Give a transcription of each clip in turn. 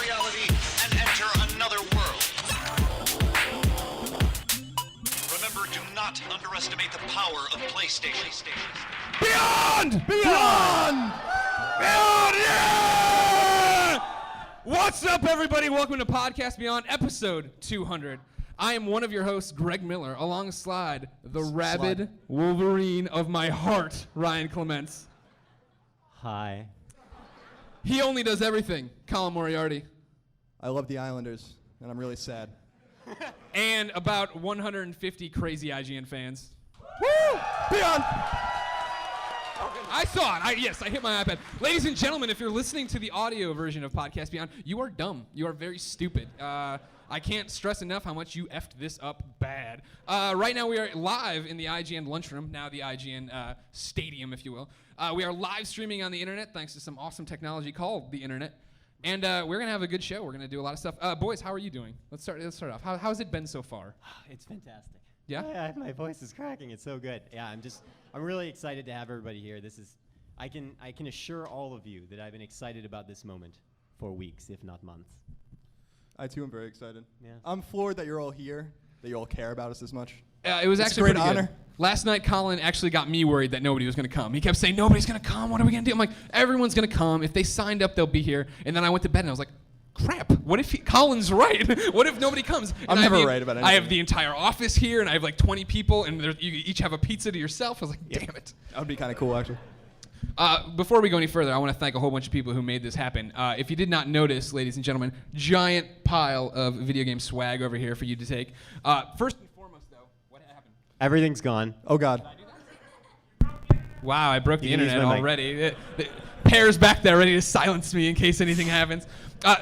reality and enter another world. Remember, do not underestimate the power of PlayStation. Beyond! Beyond! Beyond! Yeah! What's up, everybody? Welcome to Podcast Beyond, episode 200. I am one of your hosts, Greg Miller, alongside the rabid Wolverine of my heart, Ryan Clements. Hi. He only does everything, Colin Moriarty. I love the Islanders, and I'm really sad. And about 150 crazy IGN fans. Woo! Beyond! I saw it. Yes, I hit my iPad. Ladies and gentlemen, if you're listening to the audio version of Podcast Beyond, you are dumb. You are very stupid. I can't stress enough how much you effed this up bad. Right now we are live in the IGN lunchroom, now the IGN stadium, if you will. We are live streaming on the internet thanks to some awesome technology called the internet. And we're going to have a good show. We're going to do a lot of stuff. Boys, how are you doing? Let's start off. How's it been so far? It's fantastic. Yeah? My voice is cracking. It's so good. Yeah, I'm really excited to have everybody here. I can assure all of you that I've been excited about this moment for weeks, if not months. I too am very excited. Yeah. I'm floored that you're all here, that you all care about us this much. It was It's actually a great pretty good. honor. Last night, Colin actually got me worried that nobody was going to come. He kept saying, nobody's going to come. What are we going to do? I'm like, everyone's going to come. If they signed up, they'll be here. And then I went to bed and I was like, crap, what if Colin's right? What if nobody comes? And I'm I have never right about I have anything. the entire office here, and I have like 20 people, and you each have a pizza to yourself. I was like, damn it. That would be kind of cool, actually. Before we go any further, I want to thank a whole bunch of people who made this happen. If you did not notice, ladies and gentlemen, giant pile of video game swag over here for you to take. First and foremost, though, what happened? Everything's gone. Oh, God. Wow, I broke the You can use internet my mic. already. The Pear's back there ready to silence me in case anything happens.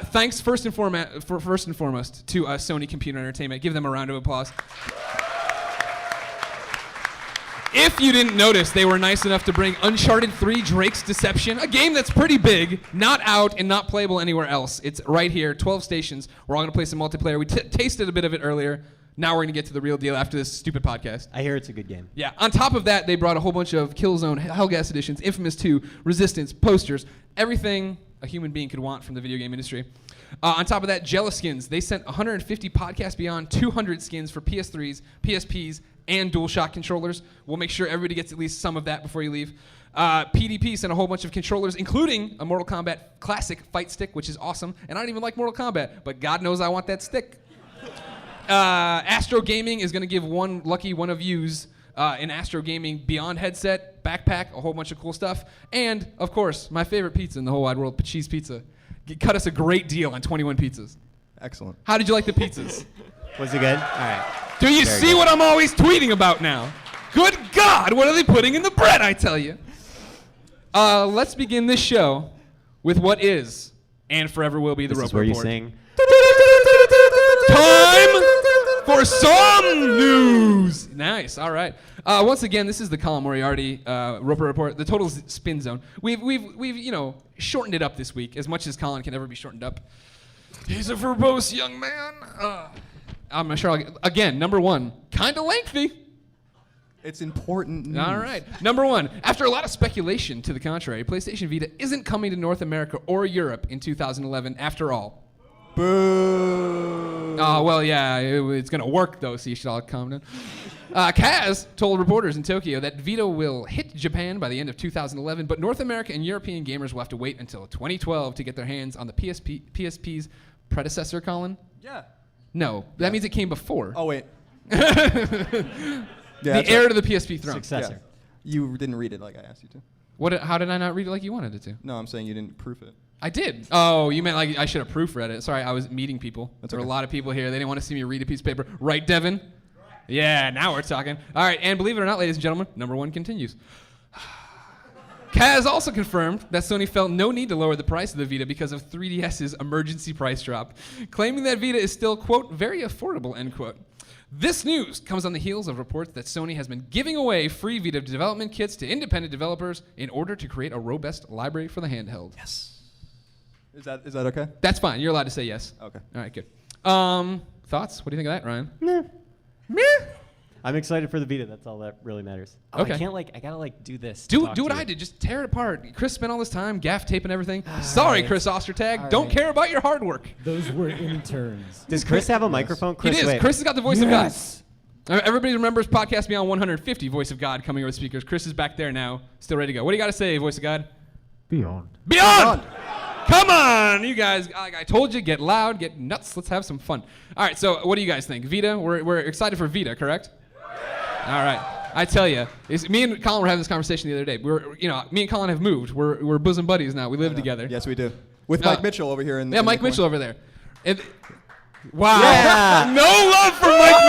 Thanks first and foremost to Sony Computer Entertainment. Give them a round of applause. If you didn't notice, they were nice enough to bring Uncharted 3 Drake's Deception, a game that's pretty big, not out and not playable anywhere else. It's right here, 12 stations. We're all going to play some multiplayer. We tasted a bit of it earlier. Now we're going to get to the real deal after this stupid podcast. I hear it's a good game. Yeah. On top of that, they brought a whole bunch of Killzone, Hellgas editions, Infamous 2, Resistance, posters, everything a human being could want from the video game industry. On top of that, Jealoskins. They sent 150 Podcast Beyond 200 skins for PS3s, PSPs, and DualShock controllers. We'll make sure everybody gets at least some of that before you leave. PDP sent a whole bunch of controllers, including a Mortal Kombat Classic fight stick, which is awesome. And I don't even like Mortal Kombat, but God knows I want that stick. Astro Gaming is going to give one lucky one of yous an Astro Gaming Beyond headset, backpack, a whole bunch of cool stuff. And, of course, my favorite pizza in the whole wide world, Pacheese Pizza. Cut us a great deal on 21 pizzas. Excellent. How did you like the pizzas? Was it good? All right. Do you Very see good. what I'm always tweeting about now? Good God, what are they putting in the bread, I tell you? Let's begin this show with what is and forever will be the This Roper is where you Report. sing. Time for some news. Nice. All right. Once again, this is the Colin Moriarty Roper Report, the total spin zone. We've shortened it up this week as much as Colin can ever be shortened up. He's a verbose young man. I'm sure. Again, number one, kind of lengthy. It's important news. All right. Number one, after a lot of speculation to the contrary, PlayStation Vita isn't coming to North America or Europe in 2011 after all. Boo. Oh, well, yeah, it's going to work, though, so you should all calm down. Kaz told reporters in Tokyo that Vita will hit Japan by the end of 2011, but North America and European gamers will have to wait until 2012 to get their hands on the PSP's predecessor, Colin? Yeah. No, that means it came before. Oh, wait. The that's heir right. to the PSP throne. Successor. You didn't read it like I asked you to. How did I not read it like you wanted it to? No, I'm saying you didn't proof it. I did. Oh, you meant like I should have proofread it. Sorry, I was meeting people. That's There were a okay. lot of people here. They didn't want to see me read a piece of paper. Right, Devin? Yeah, now we're talking. All right, and believe it or not, ladies and gentlemen, number one continues. Kaz also confirmed that Sony felt no need to lower the price of the Vita because of 3DS's emergency price drop, claiming that Vita is still, quote, very affordable, end quote. This news comes on the heels of reports that Sony has been giving away free Vita development kits to independent developers in order to create a robust library for the handheld. Yes. Is that okay? That's fine. You're allowed to say yes. Okay. All right, good. Thoughts? What do you think of that, Ryan? Meh. Meh. I'm excited for the Vita. That's all that really matters. Oh, Okay. I gotta do this. to Do talk what to I you. did. Just tear it apart. Chris spent all this time gaff taping everything. Sorry, right. Chris Ostertag. All Don't right. care about your hard work. Those were interns. Does Chris have a microphone? Chris, It is. wait. Chris has got the voice of God. Yes. Everybody remembers Podcast Beyond 150, Voice of God coming over the speakers. Chris is back there now, still ready to go. What do you got to say, Voice of God? Beyond. Beyond! Come on, you guys. I told you, get loud, get nuts. Let's have some fun. All right, so what do you guys think? Vita, we're excited for Vita, correct? All right. I tell you, me and Colin were having this conversation the other day. Me and Colin have moved. We're bosom buddies now. We live together. Yes, we do. With Mike Mitchell over here. Yeah, Mike Mitchell over there. Wow. Yeah. No love for Mike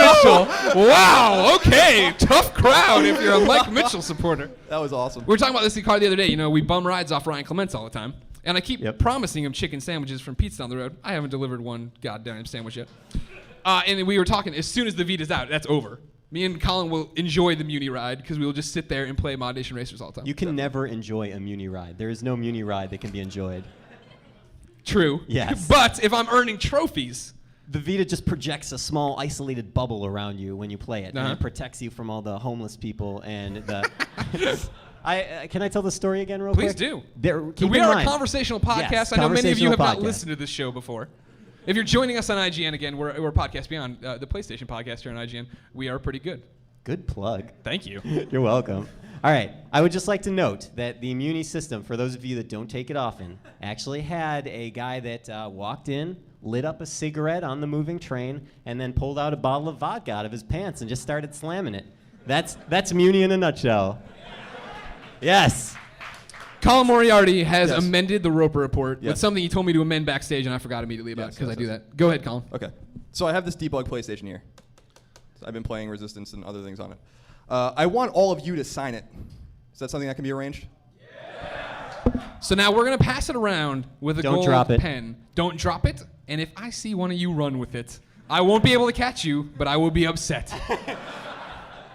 Mitchell. Wow. Okay. Tough crowd if you're a Mike Mitchell supporter. That was awesome. We were talking about this in the car the other day. We bum rides off Ryan Clements all the time. And I keep promising him chicken sandwiches from Pete's down the road. I haven't delivered one goddamn sandwich yet. And we were talking, as soon as the Vita's out, that's over. Me and Colin will enjoy the Muni ride because we will just sit there and play Mod Nation Racers all the time. You can never enjoy a Muni ride. There is no Muni ride that can be enjoyed. True. Yes. But if I'm earning trophies, The Vita just projects a small isolated bubble around you when you play it, and Uh-huh. it protects you from all the homeless people and the. Can I tell the story again real please quick? do. Keep We in are mind- a conversational podcast. Yes, I know many of you have conversational not podcast. listened to this show before. If you're joining us on IGN again, we're Podcast Beyond, the PlayStation podcast here on IGN. We are pretty good. Good plug. Thank you. You're welcome. All right. I would just like to note that the Muni system, for those of you that don't take it often, actually had a guy that walked in, lit up a cigarette on the moving train, and then pulled out a bottle of vodka out of his pants and just started slamming it. That's Muni in a nutshell. Yes. Colin Moriarty has Yes. amended the Roper Report with Yes. something he told me to amend backstage, and I forgot immediately about it Yes, because yes, I do yes. that. Go ahead, Colin. Okay. So I have this debug PlayStation here. So I've been playing Resistance and other things on it. I want all of you to sign it. Is that something that can be arranged? So now we're going to pass it around with a Don't gold drop it. pen. Don't drop it. And if I see one of you run with it, I won't be able to catch you, but I will be upset.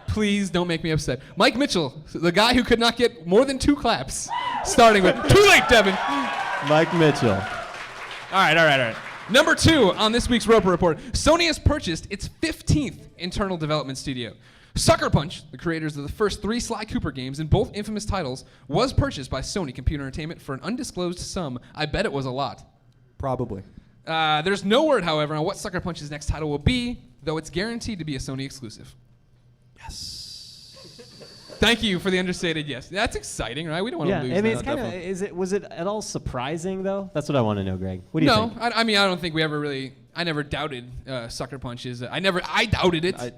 Please don't make me upset. Mike Mitchell, the guy who could not get more than 2 claps, starting with, too late, Devin. Mike Mitchell. All right. Number 2 on this week's Roper Report, Sony has purchased its 15th internal development studio. Sucker Punch, the creators of the first 3 Sly Cooper games and both infamous titles, was purchased by Sony Computer Entertainment for an undisclosed sum. I bet it was a lot. Probably. There's no word, however, on what Sucker Punch's next title will be, though it's guaranteed to be a Sony exclusive. Yes. Thank you for the understated yes. That's exciting, right? We don't want to Yeah, lose I mean, that. it's kind of. Was it at all surprising though? That's what I want to know, Greg. What do you No, think? I mean, I don't think we ever really. I never doubted Sucker Punch I doubted it. I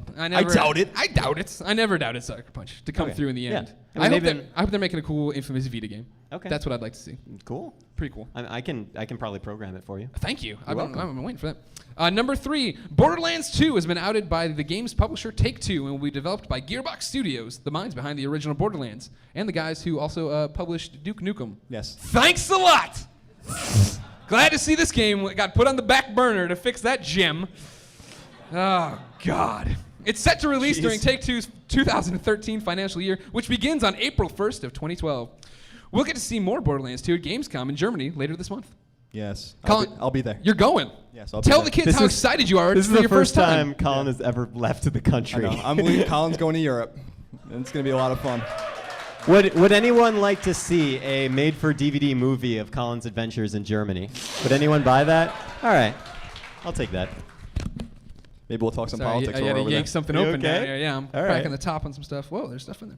doubt it. I doubt it. I never doubted Sucker Punch to come Okay. through in the Yeah. end. I mean, I hope they're making a cool infamous Vita game. Okay. That's what I'd like to see. Cool. Pretty cool. I can probably program it for you. Thank you. I've welcome. been waiting for that. Number 3, Borderlands 2 has been outed by the game's publisher Take-Two and will be developed by Gearbox Studios, the minds behind the original Borderlands, and the guys who also published Duke Nukem. Yes. Thanks a lot. Glad to see this game got put on the back burner to fix that gem. Oh, God. It's set to release during Take-Two's 2013 financial year, which begins on April 1st of 2012. We'll get to see more Borderlands 2 at Gamescom in Germany later this month. Yes. Colin, I'll be there. You're going. Yes, I'll be Tell there. the kids This how is- excited you are This is for the your first time. time Colin has ever left the I country. know. I'm believing Colin's going to Europe. And it's going to be a lot of fun. Would anyone like to see a made-for-DVD movie of Colin's adventures in Germany? Would anyone buy that? All right, I'll take that. Maybe we'll talk some Sorry, politics I while had we're to over yank there. something You open down okay? here. Yeah, I'm All cracking right. the top on some stuff. Whoa, there's stuff in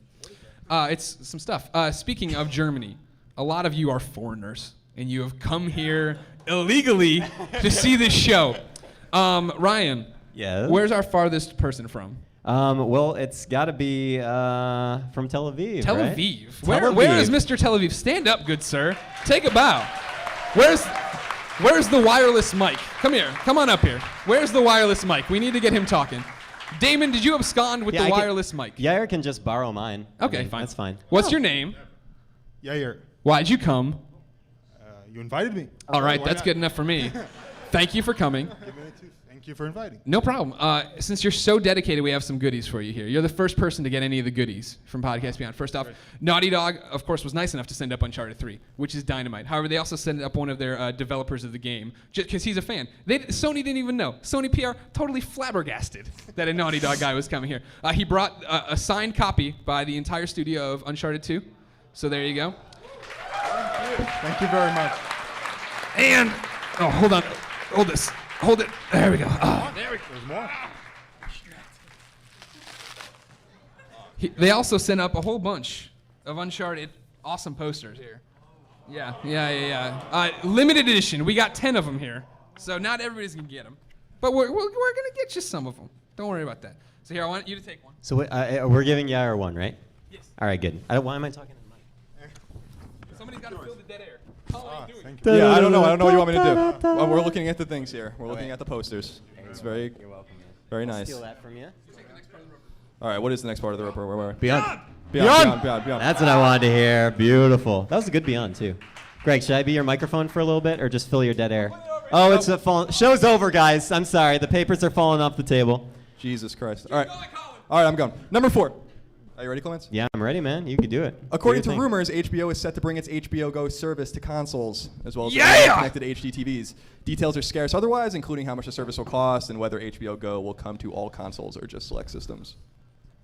there. It's some stuff. Speaking of Germany, a lot of you are foreigners, and you have come here illegally to see this show. Ryan, Yes? where's our farthest person from? Well, it's got to be from Tel Aviv. Tel right? Aviv. Tel Where Aviv. is Mr. Tel Aviv? Stand up, good sir. Take a bow. Where's the wireless mic? Come here. Come on up here. Where's the wireless mic? We need to get him talking. Damon, did you abscond with Yeah, the I can- wireless mic? Yair can just borrow mine. Okay, I mean, fine. That's fine. What's your name? Yair, Why'd you come? you invited me. All right, Why that's not? good enough for me. Thank you for coming. Give me a tooth. Thank you for inviting. No problem. Since you're so dedicated, we have some goodies for you here. You're the first person to get any of the goodies from Podcast Beyond. First off, Naughty Dog, of course, was nice enough to send up Uncharted 3, which is dynamite. However, they also sent up one of their developers of the game, just because he's a fan. Sony didn't even know. Sony PR totally flabbergasted that a Naughty Dog guy was coming here. He brought a signed copy by the entire studio of Uncharted 2. So there you go. Thank you very much. And, oh, hold on. Hold this. Hold it. There we go. There we go. There's more. They also sent up a whole bunch of Uncharted awesome posters here. Yeah. Limited edition. We got 10 of them here. So not everybody's going to get them. But we're going to get you some of them. Don't worry about that. So here, I want you to take one. So we're giving Yair one, right? Yes. All right, good. Why am I talking to the mic? Somebody's got to fill the dead air. Thank you. Yeah, I don't know what you want me to do. Well, we're looking at the things here. We're looking at the posters. It's very, You're welcome, man. very I'll nice. steal that from you. All right, what is the next part of the Roper? Where? Beyond. Beyond. That's what I wanted to hear. Beautiful. That was a good Beyond, too. Greg, should I be your microphone for a little bit or just fill your dead air? Oh, it's a fall. Show's over, guys. I'm sorry. The papers are falling off the table. Jesus Christ. All right. All right, I'm going. Number 4. Are you ready, Clements? Yeah, I'm ready, man. You can do it. According Do to your thing. rumors, HBO is set to bring its HBO Go service to consoles, as well as connected HD TVs. Details are scarce otherwise, including how much the service will cost and whether HBO Go will come to all consoles or just select systems.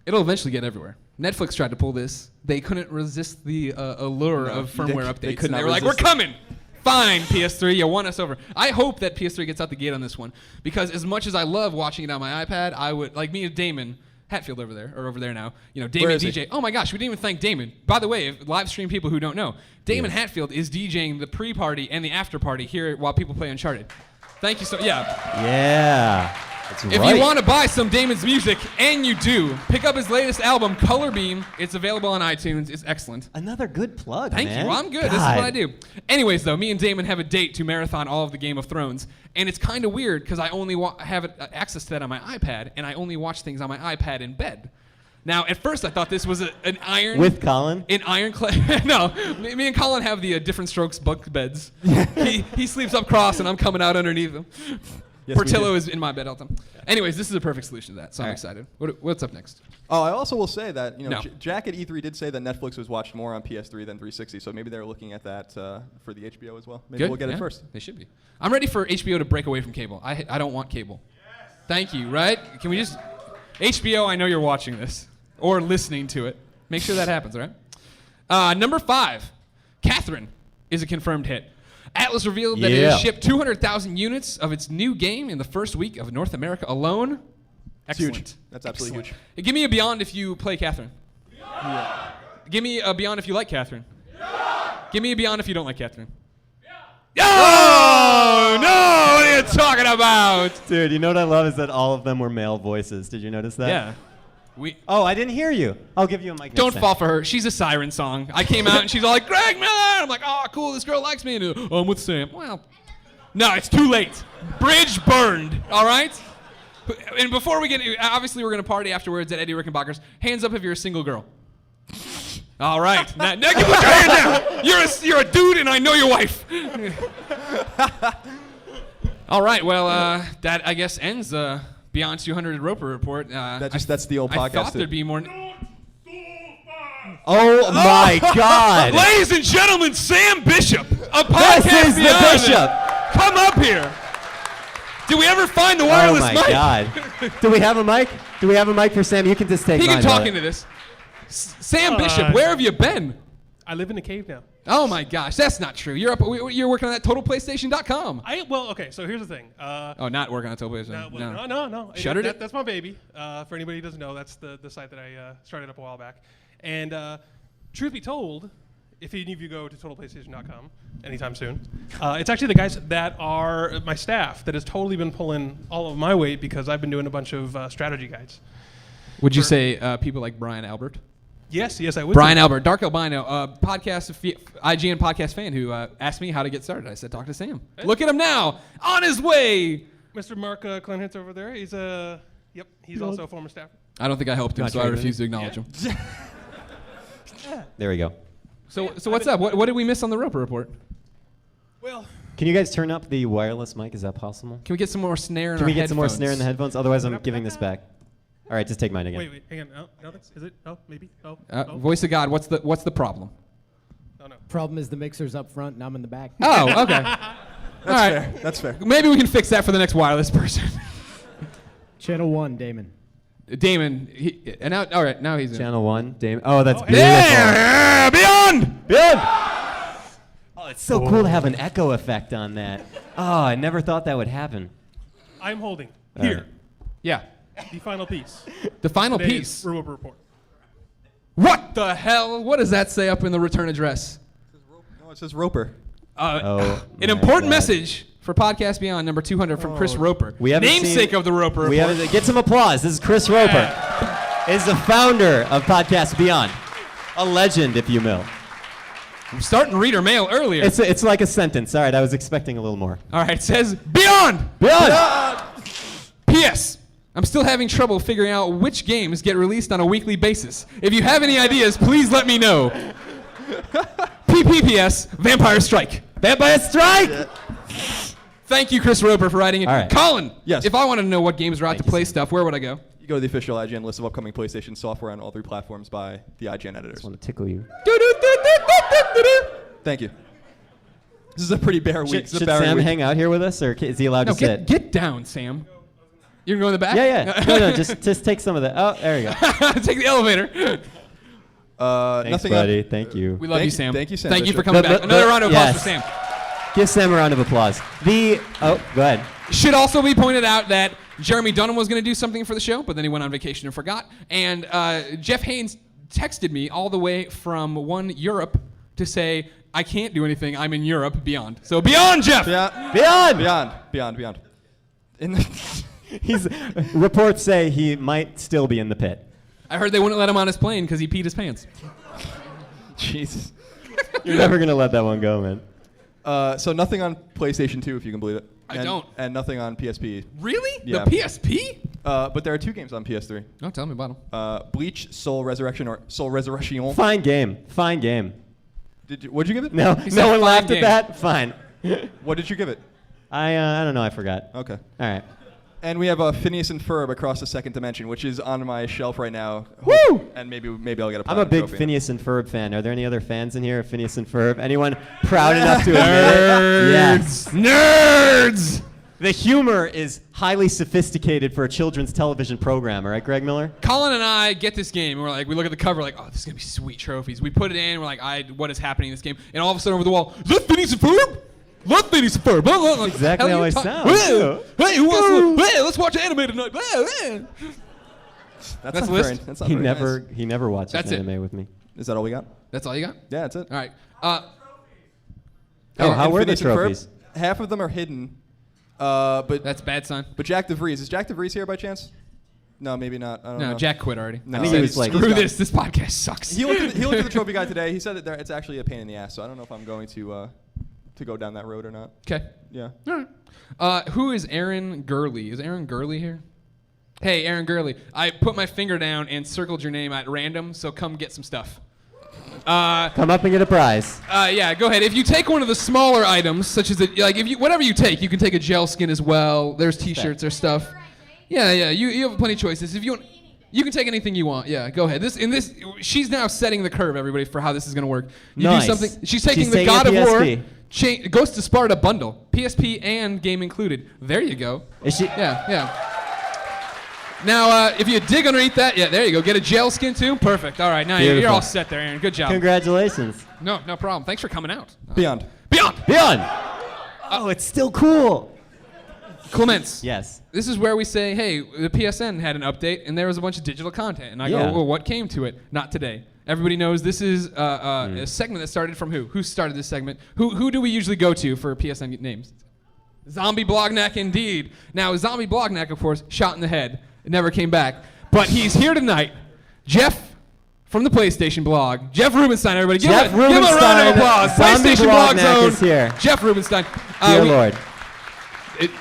It'll eventually get everywhere. Netflix tried to pull this. They couldn't resist the allure of firmware updates. They could and not they were like, resist we're coming. Fine, PS3, you won us over. I hope that PS3 gets out the gate on this one, because as much as I love watching it on my iPad, I would, like me and Damon Hatfield over there now. Damon is he? DJ. Oh my gosh, we didn't even thank Damon. By the way, if live stream people who don't know, Damon Hatfield is DJing the pre-party and the after-party here while people play Uncharted. Thank you so. Yeah. Yeah. That's If right. you want to buy some Damon's music, and you do, pick up his latest album, Color Beam. It's available on iTunes. It's excellent. Another good plug, Thank man. you. Well, I'm good. This is what I do. Anyways, though, me and Damon have a date to marathon all of the Game of Thrones, and it's kind of weird because I only have access to that on my iPad, and I only watch things on my iPad in bed. Now, at first, I thought this was an iron... With Colin? An ironclad... No, me and Colin have the different strokes bunk beds. he sleeps up cross, and I'm coming out underneath him. Yes, we Portillo do. is in my bed all the time. Anyways, this is a perfect solution to that, so I'm All right. excited. What's up next? Oh, I also will say that No. Jack at E3 did say that Netflix was watched more on PS3 than 360, so maybe they're looking at that for the HBO as well. Maybe Good. we'll get Yeah, it first. They should be. I'm ready for HBO to break away from cable. I don't want cable. Yes. Thank you, right? Can we just... HBO, I know you're watching this. Or listening to it. Make sure that happens, all right? Number 5. Catherine is a confirmed hit. Atlas revealed that it has shipped 200,000 units of its new game in the first week of North America alone. Excellent. Huge. That's absolutely Excellent. huge. Give me a Beyond if you play Catherine. Yeah. Give me a Beyond if you like Catherine. Yeah. Give me a Beyond if you don't like Catherine. Yeah. Oh, no! What are you talking about? Dude, you know what I love is that all of them were male voices. Did you notice that? Yeah. Oh, I didn't hear you. I'll give you a mic. Don't next time. fall for her. She's a siren song. I came out and she's all like, Greg Miller! I'm like, oh, cool, this girl likes me. And I'm with Sam. Well, no, it's too late. Bridge burned, all right? And before we get, obviously we're going to party afterwards at Eddie Rickenbacher's. Hands up if you're a single girl. All right. Now put your hand down. You're a dude and I know your wife. All right, well, that, I guess, ends Beyond 200 Roper Report. That's the old podcast. I thought there'd be more... Oh my God! Ladies and gentlemen, Sam Bishop, a This podcast is the beyond it. Bishop. Come up here. Did we ever find the wireless Oh my mic? God! Do we have a mic? Do we have a mic for Sam? You can just take He mine. can talk brother. into this. Sam Bishop, where have you been? I live in a cave now. Oh my gosh, that's not true. You're You're working on that TotalPlayStation.com. Okay, so here's the thing. Oh, not working on TotalPlayStation. No. Shuttered it? That's my baby. For anybody who doesn't know, that's the site that I started up a while back. And truth be told, if any of you go to TotalPlayStation.com anytime soon, it's actually the guys that are my staff that has totally been pulling all of my weight because I've been doing a bunch of strategy guides. Would you say people like Brian Albert? Yes, I would. Brian Albert, Dark Albino, IGN podcast fan who asked me how to get started. I said, talk to Sam. Hey. Look at him now, on his way. Mr. Mark Clenhitz over there. He's also a former staffer. I don't think I helped him, so I refuse to acknowledge him. There we go. So what's up? What did we miss on the Roper Report? Well, Can you guys turn up the wireless mic? Is that possible? Can we get some more snare in Can our we get some more headphones? snare in the headphones? Otherwise, I'm giving this back. All right, just take mine again. Wait, hang on. No, is it? Oh, maybe. Oh, Voice of God, what's the problem? Oh no. Problem is the mixer's up front and I'm in the back. Oh, okay. All right. Fair. That's fair. Maybe we can fix that for the next wireless person. Channel 1, Damon. Damon, and now, all right, now he's in. Channel 1, Damon. Oh, that's Oh, beautiful. Yeah, beyond. Beyond. Oh, it's so cool to have an echo effect on that. Oh, I never thought that would happen. I'm holding All here right. Yeah, the final piece. the final Today's piece. Roper Report. What the hell? What does that say up in the return address? No, it says Roper. Oh, An my important God. message for Podcast Beyond number 200 from Chris Roper. We haven't namesake seen- of the Roper We Report. have get some applause. This is Chris Roper. Is the founder of Podcast Beyond, a legend, if you will. I'm starting reader mail earlier. It's like a sentence. All right, I was expecting a little more. All right, it says Beyond. Beyond. P.S. I'm still having trouble figuring out which games get released on a weekly basis. If you have any ideas, please let me know. PPPS, Vampire Strike. Vampire Strike. Thank you, Chris Roper, for writing it. All right. Colin, Yes. if I wanted to know what games are out Thank to you, play Sam. stuff, where would I go? You go to the official IGN list of upcoming PlayStation software on all 3 platforms by the IGN editors. I want to tickle you. Thank you. This is a pretty bare week. Should, This is a should bare Sam week. hang out here with us, or is he allowed No, to sit? get down, Sam. You're going to go in the back? Yeah. No, just take some of that. Oh, there you go. Take the elevator. Thanks, Nothing buddy. Thank you. We love you, Sam. Thank you, Sam Thank you for Bishop. coming The- back. the- Another round of applause yes. for Sam. Give Sam a round of applause. Go ahead. Should also be pointed out that Jeremy Dunham was going to do something for the show, but then he went on vacation and forgot. And Jeff Haynes texted me all the way from Europe to say, I can't do anything. I'm in Europe. Beyond. So beyond, Jeff. Beyond. In the Reports say he might still be in the pit. I heard they wouldn't let him on his plane because he peed his pants. Jesus. You're never gonna let that one go, man. So nothing on PlayStation 2, if you can believe it. I don't. And nothing on PSP. Really? Yeah. The PSP? But there are 2 games on PS3. No, tell me about them. Bleach, Soul Resurrection, or Soul Resurrection. Fine game. What'd you give it? No, said no one fine laughed game. at that. Fine. What did you give it? I don't know. I forgot. Okay. All right. And we have Phineas and Ferb Across the Second Dimension, which is on my shelf right now. Woo! And maybe I'll get a I'm a platinum big trophy. Phineas and Ferb fan. Are there any other fans in here of Phineas and Ferb? Anyone proud enough to admit it? Yes. Nerds! The humor is highly sophisticated for a children's television program. All right, Greg Miller? Colin and I get this game, and we're like, we look at the cover, like, oh, this is gonna be sweet trophies. We put it in, we're like, what is happening in this game? And all of a sudden, over the wall, is that Phineas and Ferb? Love Phineas and Ferb. Like, exactly hell how you I talk- sound, Well, too. hey, who wants to? Hey, let's watch anime tonight. Well, That's That's not the list? very, that's not He very never nice. he never watches That's it. anime with me. Is that all we got? That's all you got? Yeah, that's it. All right. Oh, how And were the Phineas and Ferb, trophies? half of them are hidden. But That's bad, son. Jack DeVries, is Jack DeVries here by chance? No, maybe not. I don't know. No, Jack quit already. No. I think Said, he was like- screw this. This podcast sucks. He looked at the trophy guide today. He said that it's actually a pain in the ass. So I don't know if I'm going to go down that road or not. Okay. Yeah. All right. Who is Aaron Gurley? Is Aaron Gurley here? Hey, Aaron Gurley. I put my finger down and circled your name at random, so come get some stuff. Come up and get a prize. Yeah, go ahead. If you take one of the smaller items, such as whatever you take, you can take a gel skin as well. There's T-shirts, there's stuff. Yeah. You have plenty of choices. If you want, you can take anything you want. Yeah, go ahead. She's now setting the curve, everybody, for how this is gonna work. You Nice. do something. She's taking She's the taking God a of War, PSP. Ghost of Sparta bundle, PSP and game included. There you go. Is she? Yeah. Now, if you dig underneath that, yeah, there you go. Get a gel skin too. Perfect. All right, now you're Beautiful. all set there, Aaron. Good job. Congratulations. No problem. Thanks for coming out. Beyond. Beyond. Oh, it's still cool. Clements. Yes. This is where we say, hey, the PSN had an update, and there was a bunch of digital content. And I Yeah. go, well, what came to it? Not today. Everybody knows this is a segment that started from who? Who started this segment? Who do we usually go to for PSN names? Zombie Blognack, indeed. Now, Zombie Blognack, of course, shot in the head. It never came back. But he's here tonight. Jeff from the PlayStation blog. Jeff Rubenstein, everybody. Give him a round of applause. Zombie PlayStation Blog Blognack Zone. is here. Jeff Rubenstein. Dear Lord.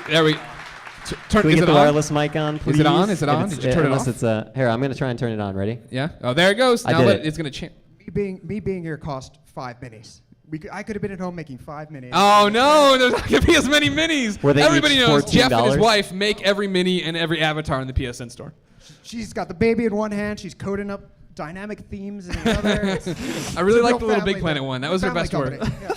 There we turn. Can we Is get it the on? wireless mic on, please? Is it on? Is it If on? it's- Did you turn it unless off? it's here, I'm going to try and turn it on. Ready? Yeah. Oh, there it goes. I Now did let it. it's gonna change. Me being here cost 5 minutes. I could have been at home making 5 minis. Oh no, there's not gonna be as many minis. Were they Everybody each knows Jeff and his $14? wife make every mini and every avatar in the PSN store. She's got the baby in one hand. She's coding up dynamic themes in the other. I really It's a like the real Little Big family Planet thing. one. That was her Family best work. company, yeah.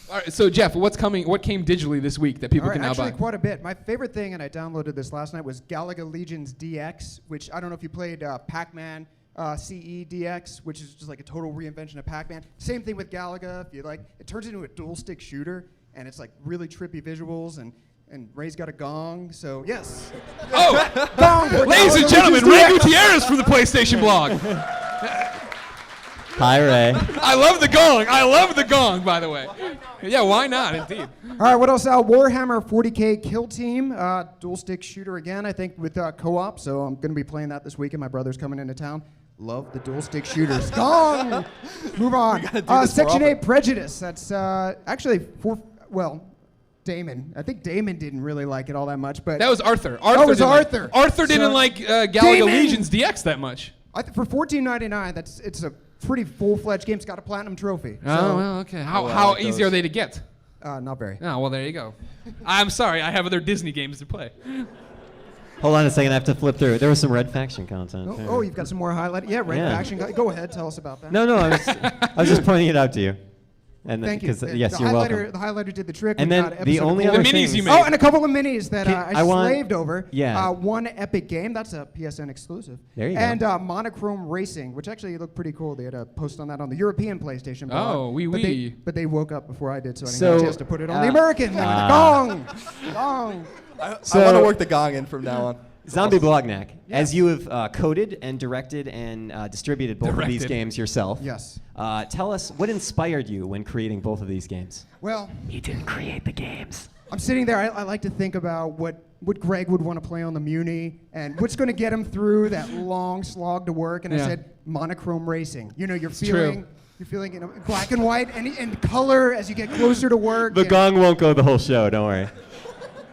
All right, so Jeff, what's coming? What came digitally this week that people All right, can now actually buy? quite a bit. My favorite thing, and I downloaded this last night, was Galaga Legions DX, which I don't know if you played Pac-Man CE DX, which is just like a total reinvention of Pac-Man. Same thing with Galaga. If you like, it turns into a dual-stick shooter, and it's like really trippy visuals, and Ray's got a gong, so yes. Oh, Gong for ladies and Galaga gentlemen, Legions Ray DX. Gutierrez from the PlayStation blog. Hi, Ray. I love the gong. I love the gong, by the way. Yeah, why not? Indeed. All right, what else? Warhammer 40K Kill Team, dual stick shooter again, I think, with co-op. So I'm going to be playing that this weekend. My brother's coming into town. Love the dual stick shooters. Gong! Move on. Section 8 Prejudice. That's actually Damon. I think Damon didn't really like it all that much, but That was Arthur. Oh, it was didn't like- Arthur. Arthur didn't So- like Galaga Damon! Legions DX that much. for $14.99, it's a pretty full-fledged game. It's got a platinum trophy. Oh, So, well, okay. How, Oh, I how like easy those. are they to get? not very. Oh, well, there you go. I'm sorry. I have other Disney games to play. Hold on a second. I have to flip through. There was some Red Faction content. too. Oh, you've got some more highlight. Yeah, Red Yeah. Faction. Go ahead. Tell us about that. No, I was just pointing it out to you. And Thank you. because yes, the you're highlighter, welcome. The highlighter did the trick. And We then got the episode only 4. other The minis thing you is- made. Oh, and a couple of minis that Can- I I want- slaved over. yeah. One Epic Game. That's a PSN exclusive. There you go. And Monochrome Racing, which actually looked pretty cool. They had a post on that on the European PlayStation blog. Oh, oui, but oui. But they woke up before I did, so I didn't So, have a chance to put it on the American one. Gong! Gong! I want So- to work the gong in from now on. Zombie Blognack, as you have coded and directed and distributed both of these Directed. games yourself, Yes. Tell us what inspired you when creating both of these games. Well, He didn't create the games. I'm sitting there. I like to think about what Greg would want to play on the Muni and what's going to get him through that long slog to work. And I Yeah. said monochrome racing. You know, you're true. feeling black and white and color as you get closer to work. The and- gong won't go the whole show. Don't worry.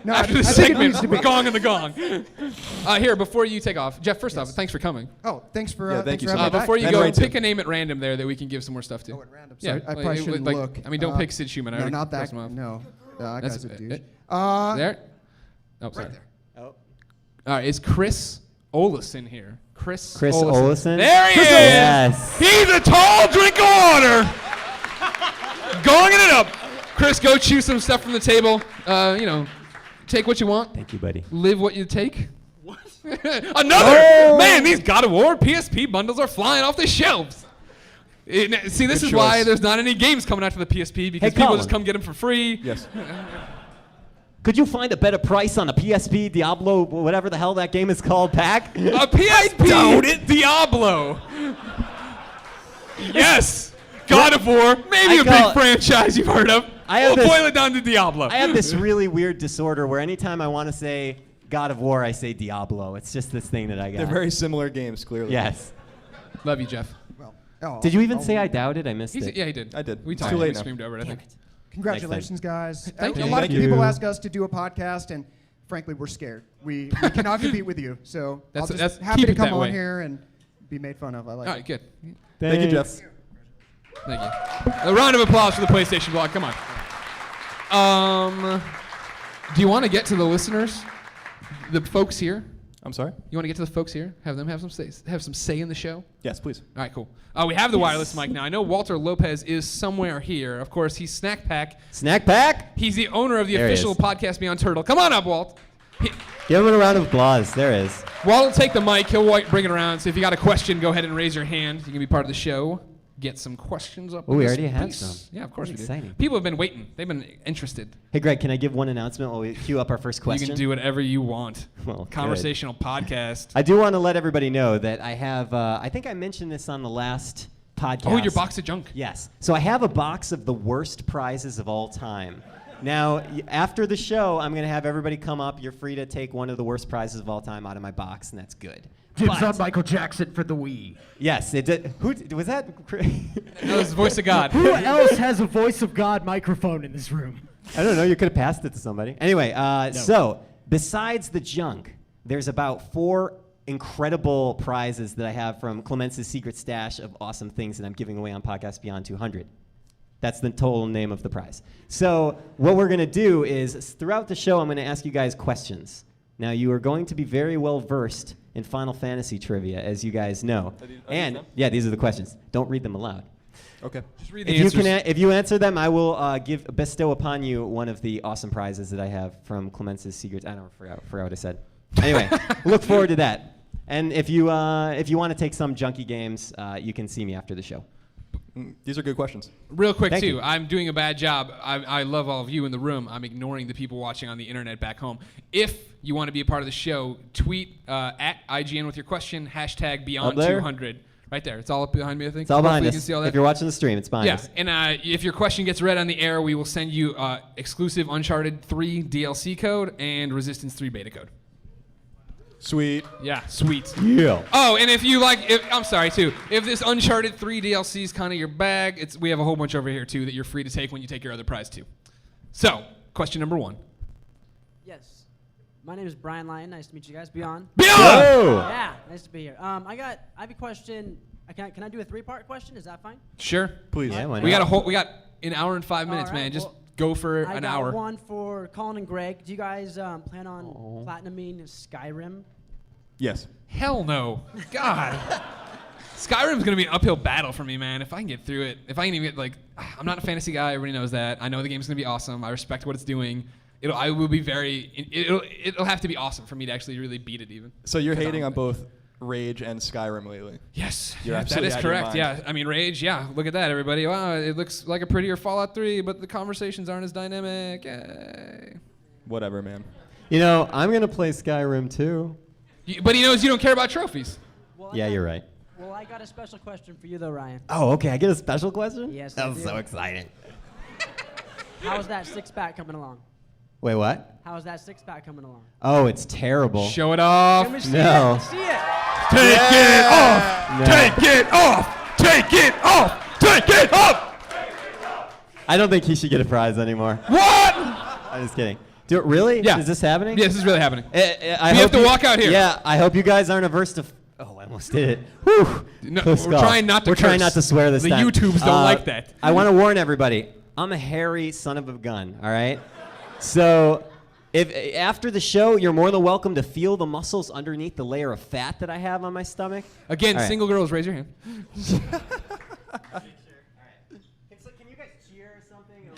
No, After the I think it segment, needs to be. the gong and the gong. Here, before you take off, Jeff, first off, thanks for coming. Oh, thanks for Yeah, thanks thank you for so having much. me back. Before you And go, Ray, too. pick a name at random there that we can give some more stuff to. Oh, at random. Yeah, Sorry, I probably shouldn't look. I mean, don't pick Sid Schumann. I No, already not crossed that. him off. No, that That's guy's a douche. there. Oh, sorry. Right there. Oh. All right, is Chris Olison here? Chris Olison? There he Chris is. Olison. Yes. He's a tall drink of water. Gonging it up. Chris, go choose some stuff from the table. Take what you want. Thank you, buddy. Live what you take. What? Another man. These God of War PSP bundles are flying off the shelves. See, this Good is why choice. there's not any games coming out to the PSP because Hey, people Colin. just come get them for free. Yes. Could you find a better price on a PSP Diablo, whatever the hell that game is called, pack? A PSP Diablo. Yes. God of War. Maybe I a call big it- franchise you've heard of. I have We'll this- boil it down to Diablo. I have this really weird disorder where anytime I want to say God of War, I say Diablo. It's just this thing that I got. They're very similar games, clearly. Yes. Love you, Jeff. Well, Did you even say I doubted? I missed it. Yeah, he did. I did. We It's talked. too late We now. screamed over it, I think. Congratulations, guys. Thank a you. lot Thank of you. people ask us to do a podcast, and frankly, we're scared. We cannot compete with you. So That's- I'm that's- just happy keep to it come that on way. here and be made fun of. I like All it. right, good. Thank you, Jeff. Thanks. Thank you. A round of applause for the PlayStation blog. Come on. Do you want to get to the listeners, the folks here? I'm sorry? You want to get to the folks here? Have them have some say in the show? Yes, please. All right, cool. We have the wireless mic now. I know Walter Lopez is somewhere here. Of course, he's Snack Pack. Snack Pack? He's the owner of the There he official is. Podcast Beyond Turtle. Come on up, Walt. Give him a round of applause. There it is. Walt will take the mic. He'll bring it around. So if you got a question, go ahead and raise your hand. You can be part of the show. Get some questions up. Oh, on we this already have piece. some. Yeah, of course we do. Exciting. People have been waiting. They've been interested. Hey, Greg, can I give one announcement while we queue up our first question? You can do whatever you want. Well, good. Conversational podcast. I do want to let everybody know that I have, I think I mentioned this on the last podcast. Oh, your box of junk. Yes. So I have a box of the worst prizes of all time. Now, after the show, I'm going to have everybody come up. You're free to take one of the worst prizes of all time out of my box, and that's good. Dibs But- on Michael Jackson for the Wii. Yes, it did. Who was that? That was the voice of God. Who else has a voice of God microphone in this room? I don't know. You could have passed it to somebody. Anyway, so besides the junk, there's about 4 incredible prizes that I have from Clemence's secret stash of awesome things that I'm giving away on Podcast Beyond 200. That's the total name of the prize. So what we're going to do is throughout the show, I'm going to ask you guys questions. Now, you are going to be very well versed in Final Fantasy trivia, as you guys know. And yeah, these are the questions. Don't read them aloud. Okay. Just read the If answers. if you answer them, I will bestow upon you one of the awesome prizes that I have from Clemence's Secrets. I don't forgot what I said. Anyway, look forward to that. And if you want to take some junky games, you can see me after the show. These are good questions. Real quick, Thank too, you. I'm doing a bad job. I love all of you in the room. I'm ignoring the people watching on the internet back home. If you want to be a part of the show, tweet at IGN with your question, hashtag Beyond200. Right there. It's all up behind me, I think. It's all behind Hopefully us. You can see all that. If you're watching the stream, it's behind Yeah, us. and if your question gets read on the air, we will send you exclusive Uncharted 3 DLC code and Resistance 3 beta code. Sweet. Yeah, sweet. Yeah. Oh, and if you like, I'm sorry too. If this Uncharted 3 DLC is kind of your bag, we have a whole bunch over here too that you're free to take when you take your other prize too. So, question number 1. Yes. My name is Brian Lyon. Nice to meet you guys. Beyond. Whoa! Yeah, nice to be here. I have a question. Can I do a 3-part question? Is that fine? Sure. Please. Yeah, why We not? got an hour and 5 minutes, All right, man. Just well, go for I an got hour. one for Colin and Greg. Do you guys plan on platinuming Skyrim? Yes. Hell no. God. Skyrim's gonna be an uphill battle for me, man. If I can get through it, if I can even get I'm not a fantasy guy. Everybody knows that. I know the game's gonna be awesome. I respect what it's doing. It'll have to be awesome for me to actually really beat it even. So you're 'Cause hating I'm- on both Rage and Skyrim lately. Yes, You're that absolutely is out of your correct. mind. Yeah, I mean Rage. Yeah, look at that, everybody. Wow, it looks like a prettier Fallout 3, but the conversations aren't as dynamic. Yay. Whatever, man. You know, I'm going to play Skyrim too. But he knows you don't care about trophies. Well, Yeah, you're right. Well, I got a special question for you, though, Ryan. Oh, okay. I get a special question? Yes, That I was do. so exciting. How's that 6-pack coming along? Wait, what? How's that 6-pack coming along? Oh, it's terrible. Show it off. Can we see No. it? Let's see it. Take it off. No. Take it off. Take it off. Take it off. I don't think he should get a prize anymore. What? I'm just kidding. Do it really? Yeah. Is this happening? Yeah, this is really happening. I We have hope to walk out here. Yeah, I hope you guys aren't averse to. Oh, I almost did it. Whew. No, Close we're call. trying not to We're trying curse. not to swear this The time. YouTubes don't like that. I want to warn everybody. I'm a hairy son of a gun. All right. So, if after the show, you're more than welcome to feel the muscles underneath the layer of fat that I have on my stomach. Again, All right. single girls, raise your hand. Can you guys cheer or something?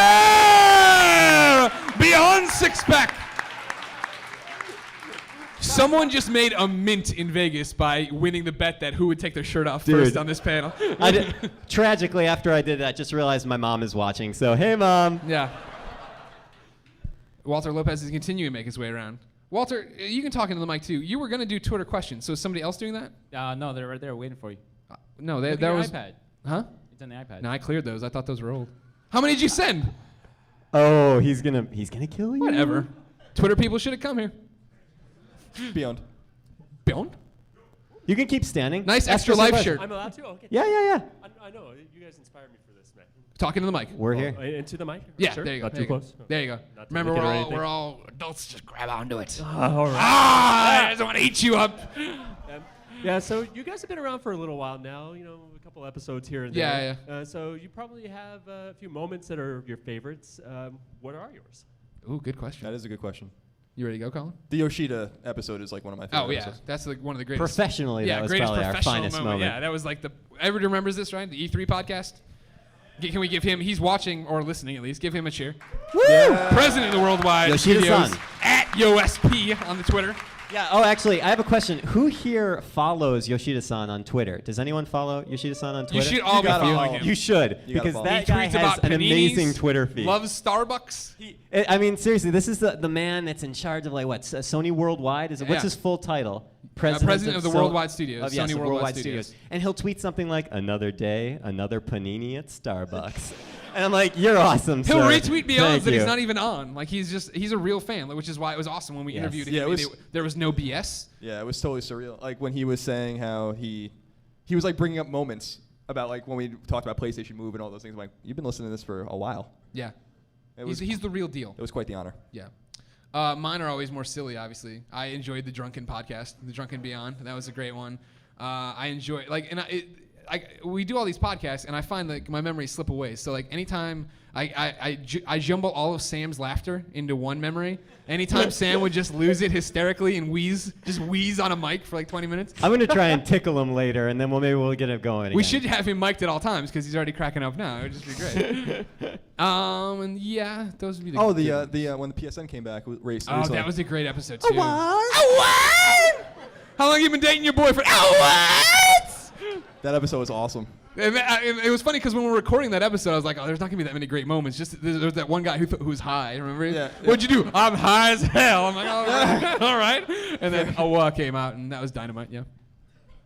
Yeah! Beyond 6-pack. Someone just made a mint in Vegas by winning the bet that who would take their shirt off Dude. first on this panel. Tragically, after I did that, I just realized my mom is watching. So, hey, Mom. Yeah. Walter Lopez is continuing to make his way around. Walter, you can talk into the mic too. You were going to do Twitter questions, so is somebody else doing that? No, they're right there waiting for you. No, Look that at your was. iPad. Huh? It's on the iPad. No, I cleared those. I thought those were old. How many did you send? Oh, he's gonna kill you. Whatever. Twitter people should have come here. Beyond. Beyond? You can keep standing. Nice Ask extra us a life question. shirt. I'm allowed to? Okay. Yeah. I know. You guys inspired me for this, man. Talking to the mic. We're here. Into the mic? Yeah, Sure. there you go. Not there too you go. close? There you go. Not to Remember, lick it or anything? we're all adults. Just grab onto it. All right. Ah, I just want to eat you up. Yeah, so you guys have been around for a little while now, you know, a couple episodes here and Yeah, there. So you probably have a few moments that are your favorites. What are yours? Ooh, good question. That is a good question. You ready to go, Colin? The Yoshida episode is like one of my favorite Oh yeah, episodes. that's like one of the greatest. Professionally, yeah, that was greatest probably our professional finest moment. Yeah, that was like the. Everybody remembers this, right? The E3 podcast. Can we give him? He's watching or listening at least. Give him a cheer. Woo! President of the Worldwide Yoshida-san. Studios at YoSP on the Twitter. Yeah. Oh, actually, I have a question. Who here follows Yoshida-san on Twitter? Does anyone follow Yoshida-san on Twitter? You should all be gotta following follow him. You should, You gotta because follow. that He guy tweets has about an paninis, amazing Twitter feed. Loves Starbucks. I mean, seriously, this is the man that's in charge of like what Sony Worldwide. What's Yeah. his full title? President of the So- Worldwide Studios, Of, yes, Sony of Worldwide Studios. And he'll tweet something like, "Another day, another panini at Starbucks," and I'm like, "You're awesome." He'll sir. retweet Beyond Thank that he's you. not even on. Like he's a real fan, which is why it was awesome when we Yes. interviewed him. Yeah, it was- There was no BS. Yeah, it was totally surreal. Like when he was saying how he was like bringing up moments about like when we talked about PlayStation Move and all those things. I'm like, you've been listening to this for a while. Yeah, It was he's the real deal. It was quite the honor. Yeah. Mine are always more silly, obviously. I enjoyed the Drunken podcast, the Drunken Beyond. That was a great one. I enjoy we do all these podcasts, and I find that my memories slip away. So like anytime I jumble all of Sam's laughter into one memory. Anytime Sam would just lose it hysterically and wheeze on a mic for like 20 minutes. I'm gonna try and tickle him later, and then maybe we'll get it going. We again. should have him mic'd at all times because he's already cracking up now. It would just be great. And yeah, those would be the. Oh, the when the PSN came back, race. Oh, that was a great episode too. What? How long you been dating your boyfriend? What? That episode was awesome. It was funny because when we were recording that episode, I was like, "Oh, there's not gonna be that many great moments." Just there's that one guy who's high. Remember? Yeah. What'd you do? I'm high as hell. I'm like, all right, all right. And then Awa came out, and that was dynamite. Yeah.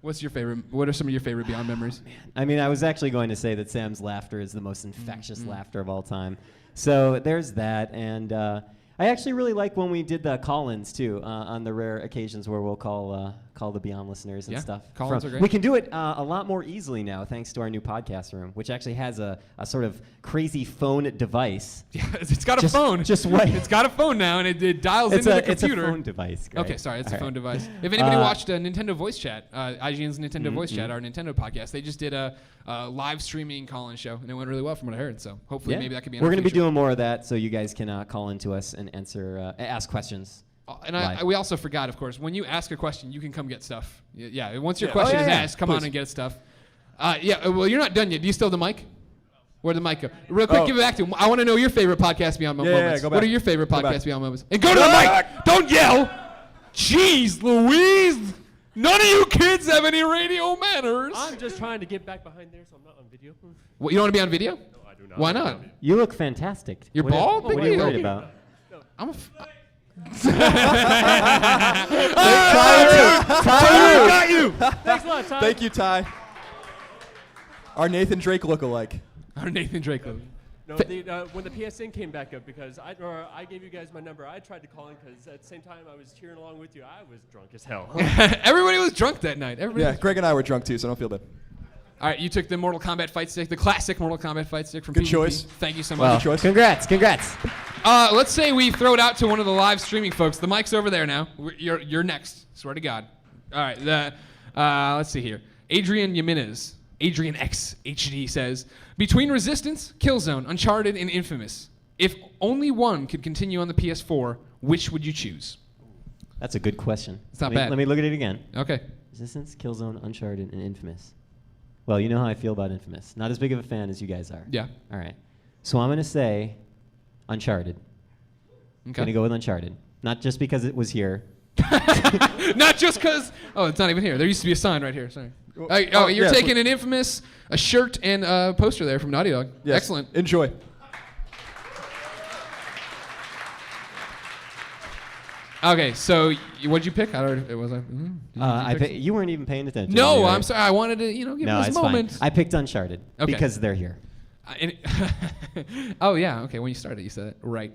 What's your favorite? What are some of your favorite Beyond memories? I mean, I was actually going to say that Sam's laughter is the most infectious laughter of all time. So there's that, and I actually really like when we did the call-ins too, on the rare occasions where we'll call the Beyond listeners and Yeah, stuff. call-ins are great. We can do it a lot more easily now, thanks to our new podcast room, which actually has a sort of crazy phone device. Yeah, it's got a phone. Just wait. It's got a phone now, and it dials into the computer. It's a phone device. Greg. Okay, sorry, it's All a phone right. device. If anybody watched Nintendo Voice Chat, IGN's Nintendo Voice Chat, our Nintendo podcast, they just did a live streaming call-in show, and it went really well from what I heard. So hopefully, maybe that could be. We're going to be doing more of that, so you guys can call into us and ask questions. And we also forgot, of course, when you ask a question, you can come get stuff. Yeah, once your question is asked, come on and get stuff. Well, you're not done yet. Do you still have the mic? Where'd the mic go? Real quick, give it back to him. I want to know your favorite podcast Beyond moments. Yeah, go back. What are your favorite Go podcast back. Beyond moments? And go to the mic. Don't yell. Jeez Louise. None of you kids have any radio manners. I'm just trying to get back behind there so I'm not on video. What, you don't want to be on video? No, I do not. Why not? You look fantastic. You're What are- bald? What Big are you deal. worried about? I'm a. Got you. Thanks a lot, Ty. Thank you, Ty. Our Nathan Drake lookalike. Our Nathan Drake. No, when the PSN came back up, because I gave you guys my number, I tried to call in because at the same time I was cheering along with you. I was drunk as hell. Everybody was drunk that night. Yeah, Greg and I were drunk too, so don't feel bad. All right, you took the Mortal Kombat fight stick, the classic Mortal Kombat fight stick from Good PvP. choice. Thank you so Well, much. choice. congrats. Let's say we throw it out to one of the live streaming folks. The mic's over there now. You're next. Swear to God. All right. Let's see here. Adrian Jimenez, Adrian X HD says, between Resistance, Killzone, Uncharted, and Infamous, if only one could continue on the PS4, which would you choose? That's a good question. It's not Let me- bad. Let me look at it again. Okay. Resistance, Killzone, Uncharted, and Infamous. Well, you know how I feel about Infamous. Not as big of a fan as you guys are. Yeah. All right. So I'm going to say Uncharted. I'm going to go with Uncharted. Not just because it was here. Not just because. Oh, it's not even here. There used to be a sign right here. Sorry. You're yeah, taking an Infamous, a shirt, and a poster there from Naughty Dog. Yes. Excellent. Enjoy. Okay, so what'd you pick? I don't. It was. You weren't even paying attention. No, anyway. I'm sorry. I wanted to, give No, us it's a moment. fine. I picked Uncharted because they're here. Oh yeah. Okay. When you started, you said it right.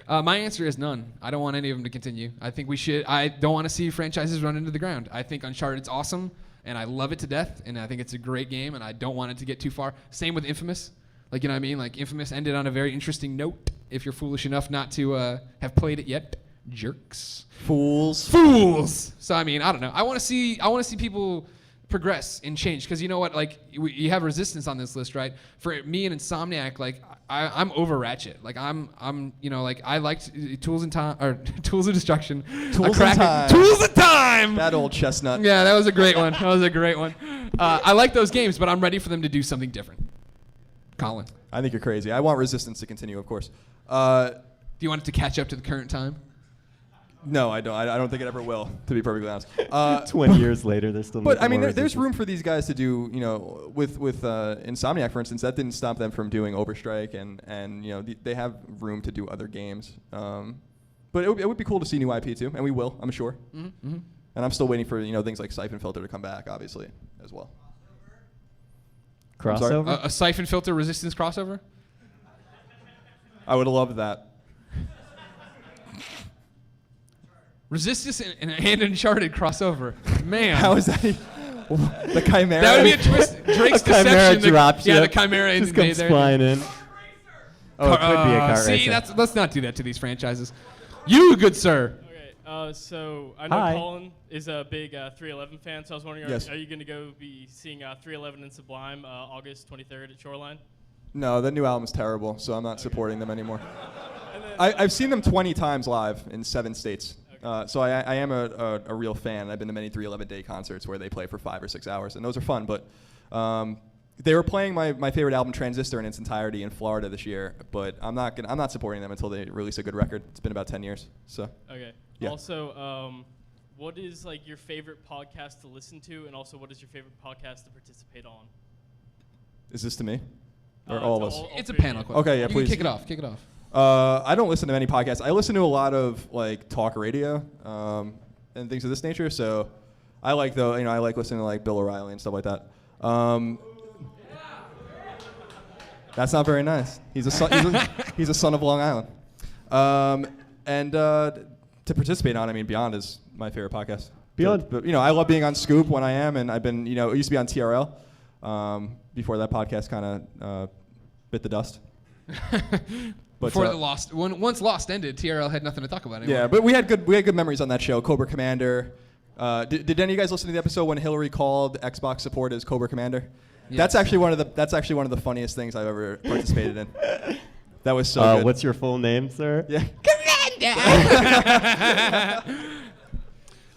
My answer is none. I don't want any of them to continue. I think we should. I don't want to see franchises run into the ground. I think Uncharted's awesome, and I love it to death, and I think it's a great game, and I don't want it to get too far. Same with Infamous. Like, you know what I mean? Like, Infamous ended on a very interesting note. If you're foolish enough not to have played it yet, jerks. Fools. So I mean, I don't know. I want to see people progress and change, because you know what? Like, you have Resistance on this list, right? For me and Insomniac, like I'm over Ratchet. Like I'm like I liked Tools of Destruction. Tools of Time. Tools of Time. That old chestnut. Yeah, that was a great one. I like those games, but I'm ready for them to do something different. Colin, I think you're crazy. I want Resistance to continue, of course. do you want it to catch up to the current time? No, I don't. I don't think it ever will, to be perfectly honest. 20 years later, they're still. But I making mean, more there's Resistance. room for these guys to do, with Insomniac, for instance. That didn't stop them from doing Overstrike, and they have room to do other games. But it would be cool to see new IP too, and we will, I'm sure. Mm-hmm. And I'm still waiting for things like Siphon Filter to come back, obviously, as well. Crossover. A Siphon Filter Resistance crossover? I would have loved that. Resistance and Uncharted crossover. Man. How is that? The Chimera. That would be a twist. Drake's A Chimera Deception. dropship. Yeah, the Chimera just invade comes there. flying in. Oh, it could be a kart See, racer. let's not do that to these franchises. You, good sir. So I know Hi. Colin is a big 311 fan, so I was wondering, Yes. are you going to go be seeing 311 and Sublime August 23rd at Shoreline? No, the new album's terrible, so I'm not supporting them anymore. I've seen them 20 times live in 7 states. So I am a real fan. I've been to many 311 Day concerts where they play for 5 or 6 hours, and those are fun. But they were playing my favorite album, Transistor, in its entirety in Florida this year. But I'm not supporting them until they release a good record. It's been about 10 years. So Okay. Yeah. Also, what is like your favorite podcast to listen to, and also what is your favorite podcast to participate on? Is this to me or all of us? It's a three of panel you. question. Okay, yeah, You please. can kick it off. Kick it off. I don't listen to many podcasts. I listen to a lot of like talk radio and things of this nature. So I like I like listening to like Bill O'Reilly and stuff like that. That's not very nice. He's a son of Long Island. And to participate on, I mean, Beyond is my favorite podcast. Beyond. But I love being on Scoop when I am, and I've been I used to be on TRL before that podcast kind of bit the dust. But, Before once Lost ended, TRL had nothing to talk about anymore. yeah, but we had good memories on that show. Cobra Commander. Did any of you guys listen to the episode when Hillary called Xbox support as Cobra Commander? Yes. That's actually one of the funniest things I've ever participated in. That was so good. What's your full name, sir? Yeah.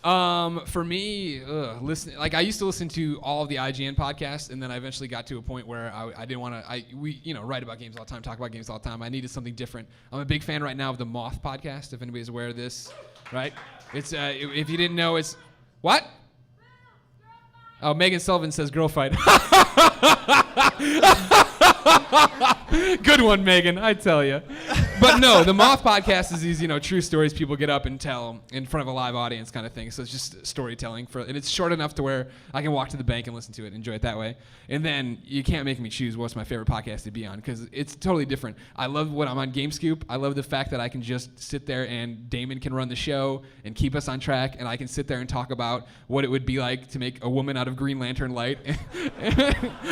For me, listen. Like I used to listen to all of the IGN podcasts, and then I eventually got to a point where I didn't want to. We write about games all the time, talk about games all the time. I needed something different. I'm a big fan right now of the Moth podcast. If anybody's aware of this, right? It's if you didn't know, it's what? Oh, Megan Sullivan says girl fight. Good one, Megan, I tell you. But no, the Moth podcast is these, true stories people get up and tell in front of a live audience kind of thing. So it's just storytelling and it's short enough to where I can walk to the bank and listen to it and enjoy it that way. And then you can't make me choose what's my favorite podcast to be on because it's totally different. I love when I'm on GameScoop. I love the fact that I can just sit there and Damon can run the show and keep us on track, and I can sit there and talk about what it would be like to make a woman out of Green Lantern light.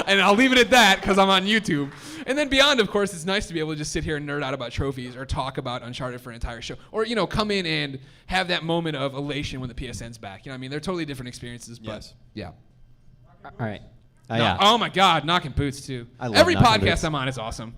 And I'll leave it at that because I'm on YouTube. And then Beyond, of course, it's nice to be able to just sit here and nerd out about trophies or talk about Uncharted for an entire show. Or, come in and have that moment of elation when the PSN's back. You know what I mean? They're totally different experiences, but Yes. yeah. All right. No, oh my God, Knockin' Boots too. I love Every Knockin' podcast Boots. I'm on is awesome.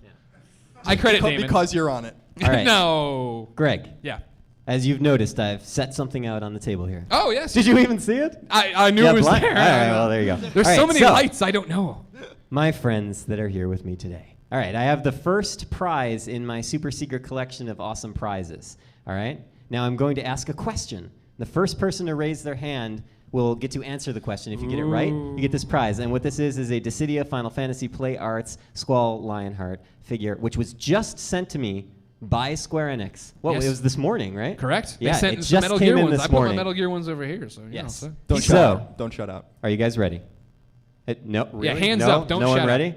I credit Damon. Because you're on it. All right. No. Greg, Yeah. as you've noticed, I've set something out on the table here. Oh, yes. Did you even see it? I knew it was blind- there. All right, well, there you go. There's All so right, many lights, I don't know. My friends that are here with me today. All right, I have the first prize in my super secret collection of awesome prizes. All right? Now I'm going to ask a question. The first person to raise their hand will get to answer the question. If you get it right, you get this prize. And what this is a Dissidia Final Fantasy Play Arts Squall Lionheart figure, which was just sent to me by Square Enix. Well, Yes. it was this morning, right? Correct. Yeah, they sent it some just Metal came Gear in ones. this I put my morning. Metal Gear ones over here, so Yes. so. Don't So- shut out. Don't shut out. Are you guys ready? No, really? hands no? up, don't no one shout. ready?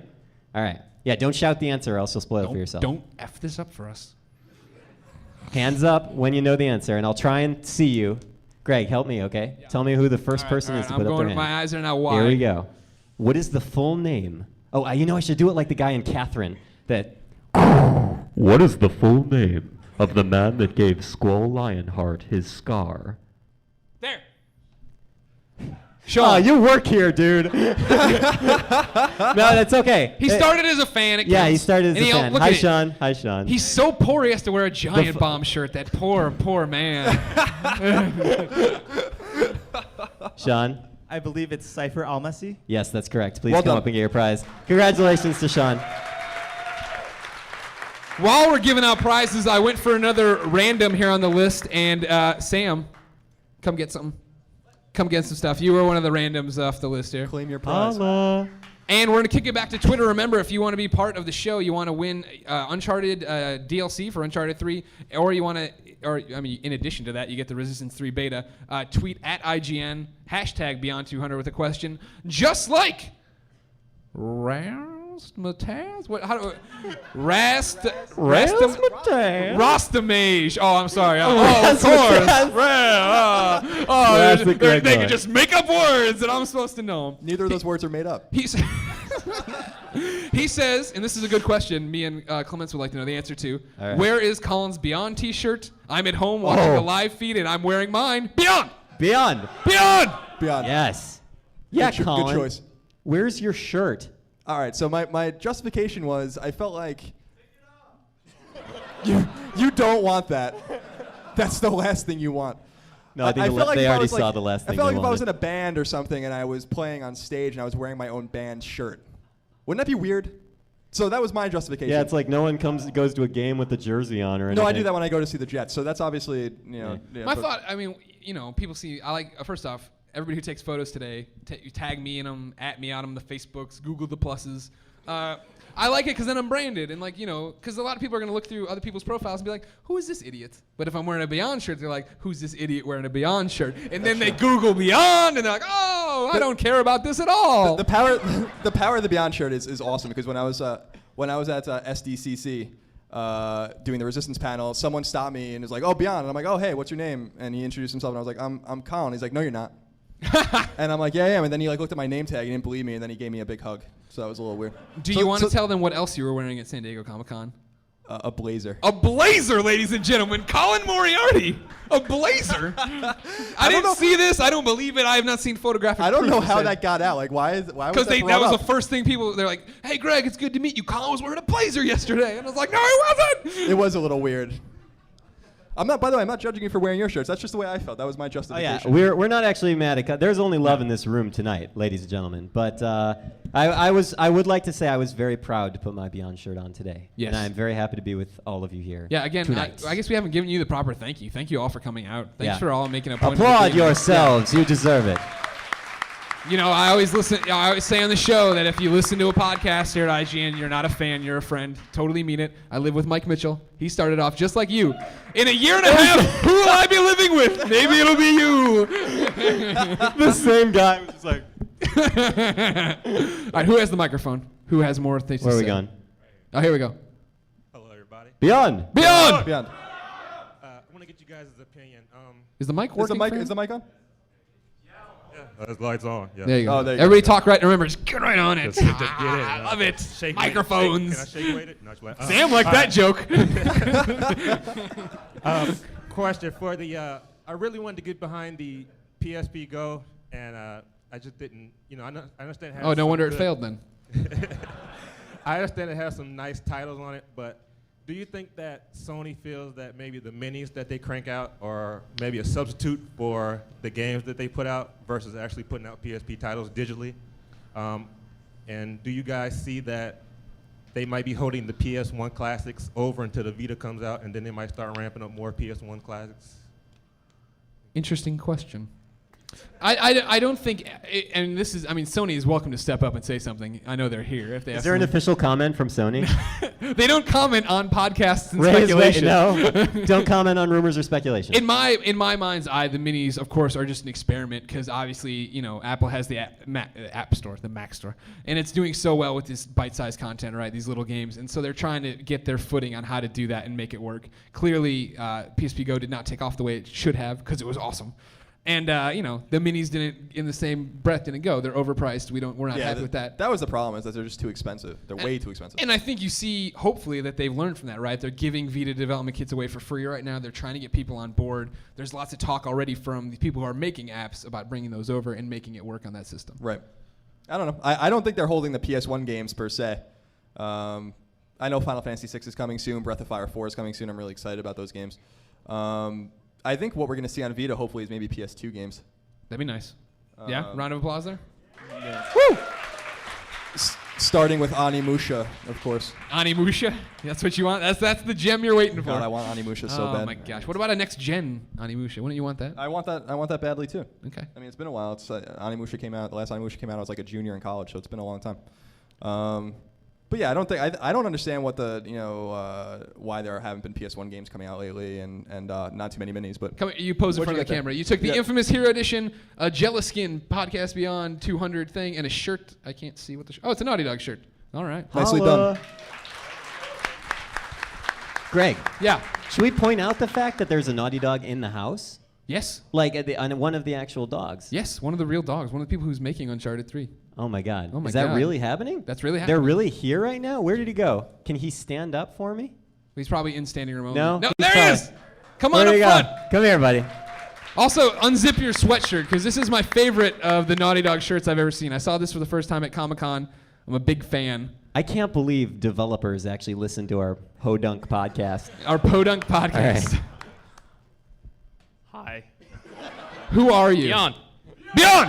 All right. Yeah, don't shout the answer or else you'll spoil it for yourself. Don't F this up for us. Hands up when you know the answer, and I'll try and see you. Greg, help me, okay? Tell me who the first person is to I'm put up going, their hand. my eyes are now wide. Here we go. What is the full name? Oh, I should do it like the guy in Catherine. That. What is the full name of the man that gave Squall Lionheart his scar? There. Sean, you work here, dude. No, that's okay. He started as a fan. It Yeah, counts. he started as And a fan. look Hi, at it. Sean. Hi, Sean. He's so poor he has to wear a giant bomb shirt. That poor man. Sean. I believe it's Cypher Almasi. Yes, that's correct. Please Well come done. up and get your prize. Congratulations to Sean. While we're giving out prizes, I went for another random here on the list, and Sam, come get something. Come get some stuff. You were one of the randoms off the list here. Claim your prize. Holla. And we're going to kick it back to Twitter. Remember, if you want to be part of the show, you want to win Uncharted DLC for Uncharted 3, or you want to, in addition to that, you get the Resistance 3 beta. Tweet at IGN, #Beyond200 with a question, just like round Razzmatazz? What? How do? Razzmatazz? Rostamage. Oh, I'm sorry. Oh, of course. They can just make up words, and I'm supposed to know them. Neither of those words are made up. He says, and this is a good question me and Clements would like to know the answer to. right. Where is Colin's Beyond t-shirt? I'm at home watching the live feed, and I'm wearing mine. Beyond! Beyond. Beyond! Beyond. Yes. Yeah, Good Colin. choice. Where's your shirt? All right, so my justification was I felt like you don't want that. That's the last thing you want. No, I think felt like they if I already was saw the last thing I felt like they if I was in wanted. a band or something and I was playing on stage and I was wearing my own band shirt. Wouldn't that be weird? So that was my justification. Yeah, it's like no one goes to a game with the jersey on or anything. No, I do that when I go to see the Jets. So that's obviously, yeah, My but- thought, I mean, people see, first off, everybody who takes photos today, you tag me in them, at me on them, the Facebooks, Google the pluses. I like it because then I'm branded, and because a lot of people are going to look through other people's profiles and be like, who is this idiot? But if I'm wearing a Beyond shirt, they're like, who's this idiot wearing a Beyond shirt? And then they Google Beyond, and they're like, oh, I don't care about this at all. The power of the Beyond shirt is awesome because when I was at SDCC doing the Resistance panel, someone stopped me and was like, oh, Beyond, and I'm like, oh, hey, what's your name? And he introduced himself, and I was like, I'm Colin. He's like, no, you're not. And I'm like, yeah, I am. And then he looked at my name tag, he didn't believe me, and then he gave me a big hug. So that was a little weird. Do you want to tell them what else you were wearing at San Diego Comic-Con? A blazer. A blazer, ladies and gentlemen. Colin Moriarty. A blazer. I didn't see this. I don't believe it. I have not seen photographic I don't proof know to how say- that got out. Like, why was Because that that brought was up? the first thing they're like, hey, Greg, it's good to meet you. Colin was wearing a blazer yesterday. And I was like, no, he wasn't. It was a little weird. By the way, I'm not judging you for wearing your shirts. That's just the way I felt. That was my Oh justification. yeah, we're not actually mad at. There's only love in this room tonight, ladies and gentlemen. But I would like to say I was very proud to put my Beyond shirt on today. Yes. And I'm very happy to be with all of you here. Yeah, again, tonight. I guess we haven't given you the proper thank you. Thank you all for coming out. Thanks Yeah. for all making a point. of Applaud being here. yourselves. You deserve it. I always say on the show that if you listen to a podcast here at IGN, you're not a fan, you're a friend. Totally mean it. I live with Mike Mitchell. He started off just like you. In a year and a half, who will I be living with? Maybe it'll be you. The same guy was just like. All right, who has the microphone? Who has more things to say? Where are we going? Oh, here we go. Hello, everybody. Beyond. Beyond. Beyond. I want to get you guys' opinion. Is the mic working? Is the mic on? The lights on. Yeah. There you go. Oh, there you Everybody go. talk right. Remember, just get right on it. Just get in. I love it. Shake Microphones. Can I shake weight it? No, Sam liked that joke. Question for the. I really wanted to get behind the PSP Go, and I just didn't. I understand. It has Oh, no some wonder it good- failed then. I understand it has some nice titles on it, but do you think that Sony feels that maybe the minis that they crank out are maybe a substitute for the games that they put out versus actually putting out PSP titles digitally? And do you guys see that they might be holding the PS1 classics over until the Vita comes out, and then they might start ramping up more PS1 classics? Interesting question. I don't think, and this is, Sony is welcome to step up and say something. I know they're here. If they Is have there an something. official comment from Sony? They don't comment on podcasts and Raise speculation. no. Don't comment on rumors or speculation. In my mind's eye, the minis, of course, are just an experiment because obviously, Apple has the App Store, the Mac Store, and it's doing so well with this bite-sized content, right? These little games, and so they're trying to get their footing on how to do that and make it work. Clearly, PSP Go did not take off the way it should have because it was awesome. And the minis didn't, in the same breath, didn't go. They're overpriced. We're not happy with that. That was the problem, is that they're just too expensive. They're way too expensive. And I think you see, hopefully, that they've learned from that, right? They're giving Vita development kits away for free right now. They're trying to get people on board. There's lots of talk already from the people who are making apps about bringing those over and making it work on that system. Right. I don't know. I don't think they're holding the PS1 games per se. I know Final Fantasy VI is coming soon. Breath of Fire 4 is coming soon. I'm really excited about those games. I think what we're going to see on Vita, hopefully, is maybe PS2 games. That'd be nice. Yeah? Round of applause there? Yeah. Woo! Starting with Onimusha, of course. Onimusha? That's what you want? That's the gem you're waiting for. God, I want Onimusha so bad. Oh my gosh. What about a next gen Onimusha? Wouldn't you want that? I want that badly too. Okay. I mean, it's been a while. It's Onimusha came out. The last Onimusha came out, I was like a junior in college, so it's been a long time. But yeah, I don't understand what why there haven't been PS1 games coming out lately and not too many minis. But You posed in what'd front you of the get camera. there? You took the Yeah. infamous Hero Edition, a Jellaskin Podcast Beyond 200 thing, and a shirt. I can't see what the shirt. Oh, it's a Naughty Dog shirt. All right. Nicely done. Greg. Yeah. Should we point out the fact that there's a Naughty Dog in the house? Yes. Like on one of the actual dogs? Yes, one of the real dogs. One of the people who's making Uncharted 3. Oh my God. Oh my Is that God. really happening? That's really They're happening. really here right now? Where did he go? Can he stand up for me? He's probably in standing room only. No? No, He's there he probably- is. Come on Where up do you front. go? Come here, buddy. Also, unzip your sweatshirt because this is my favorite of the Naughty Dog shirts I've ever seen. I saw this for the first time at Comic-Con. I'm a big fan. I can't believe developers actually listen to our Podunk podcast. Our Podunk podcast. All right. Hi. Who are you? Beyond. Beyond!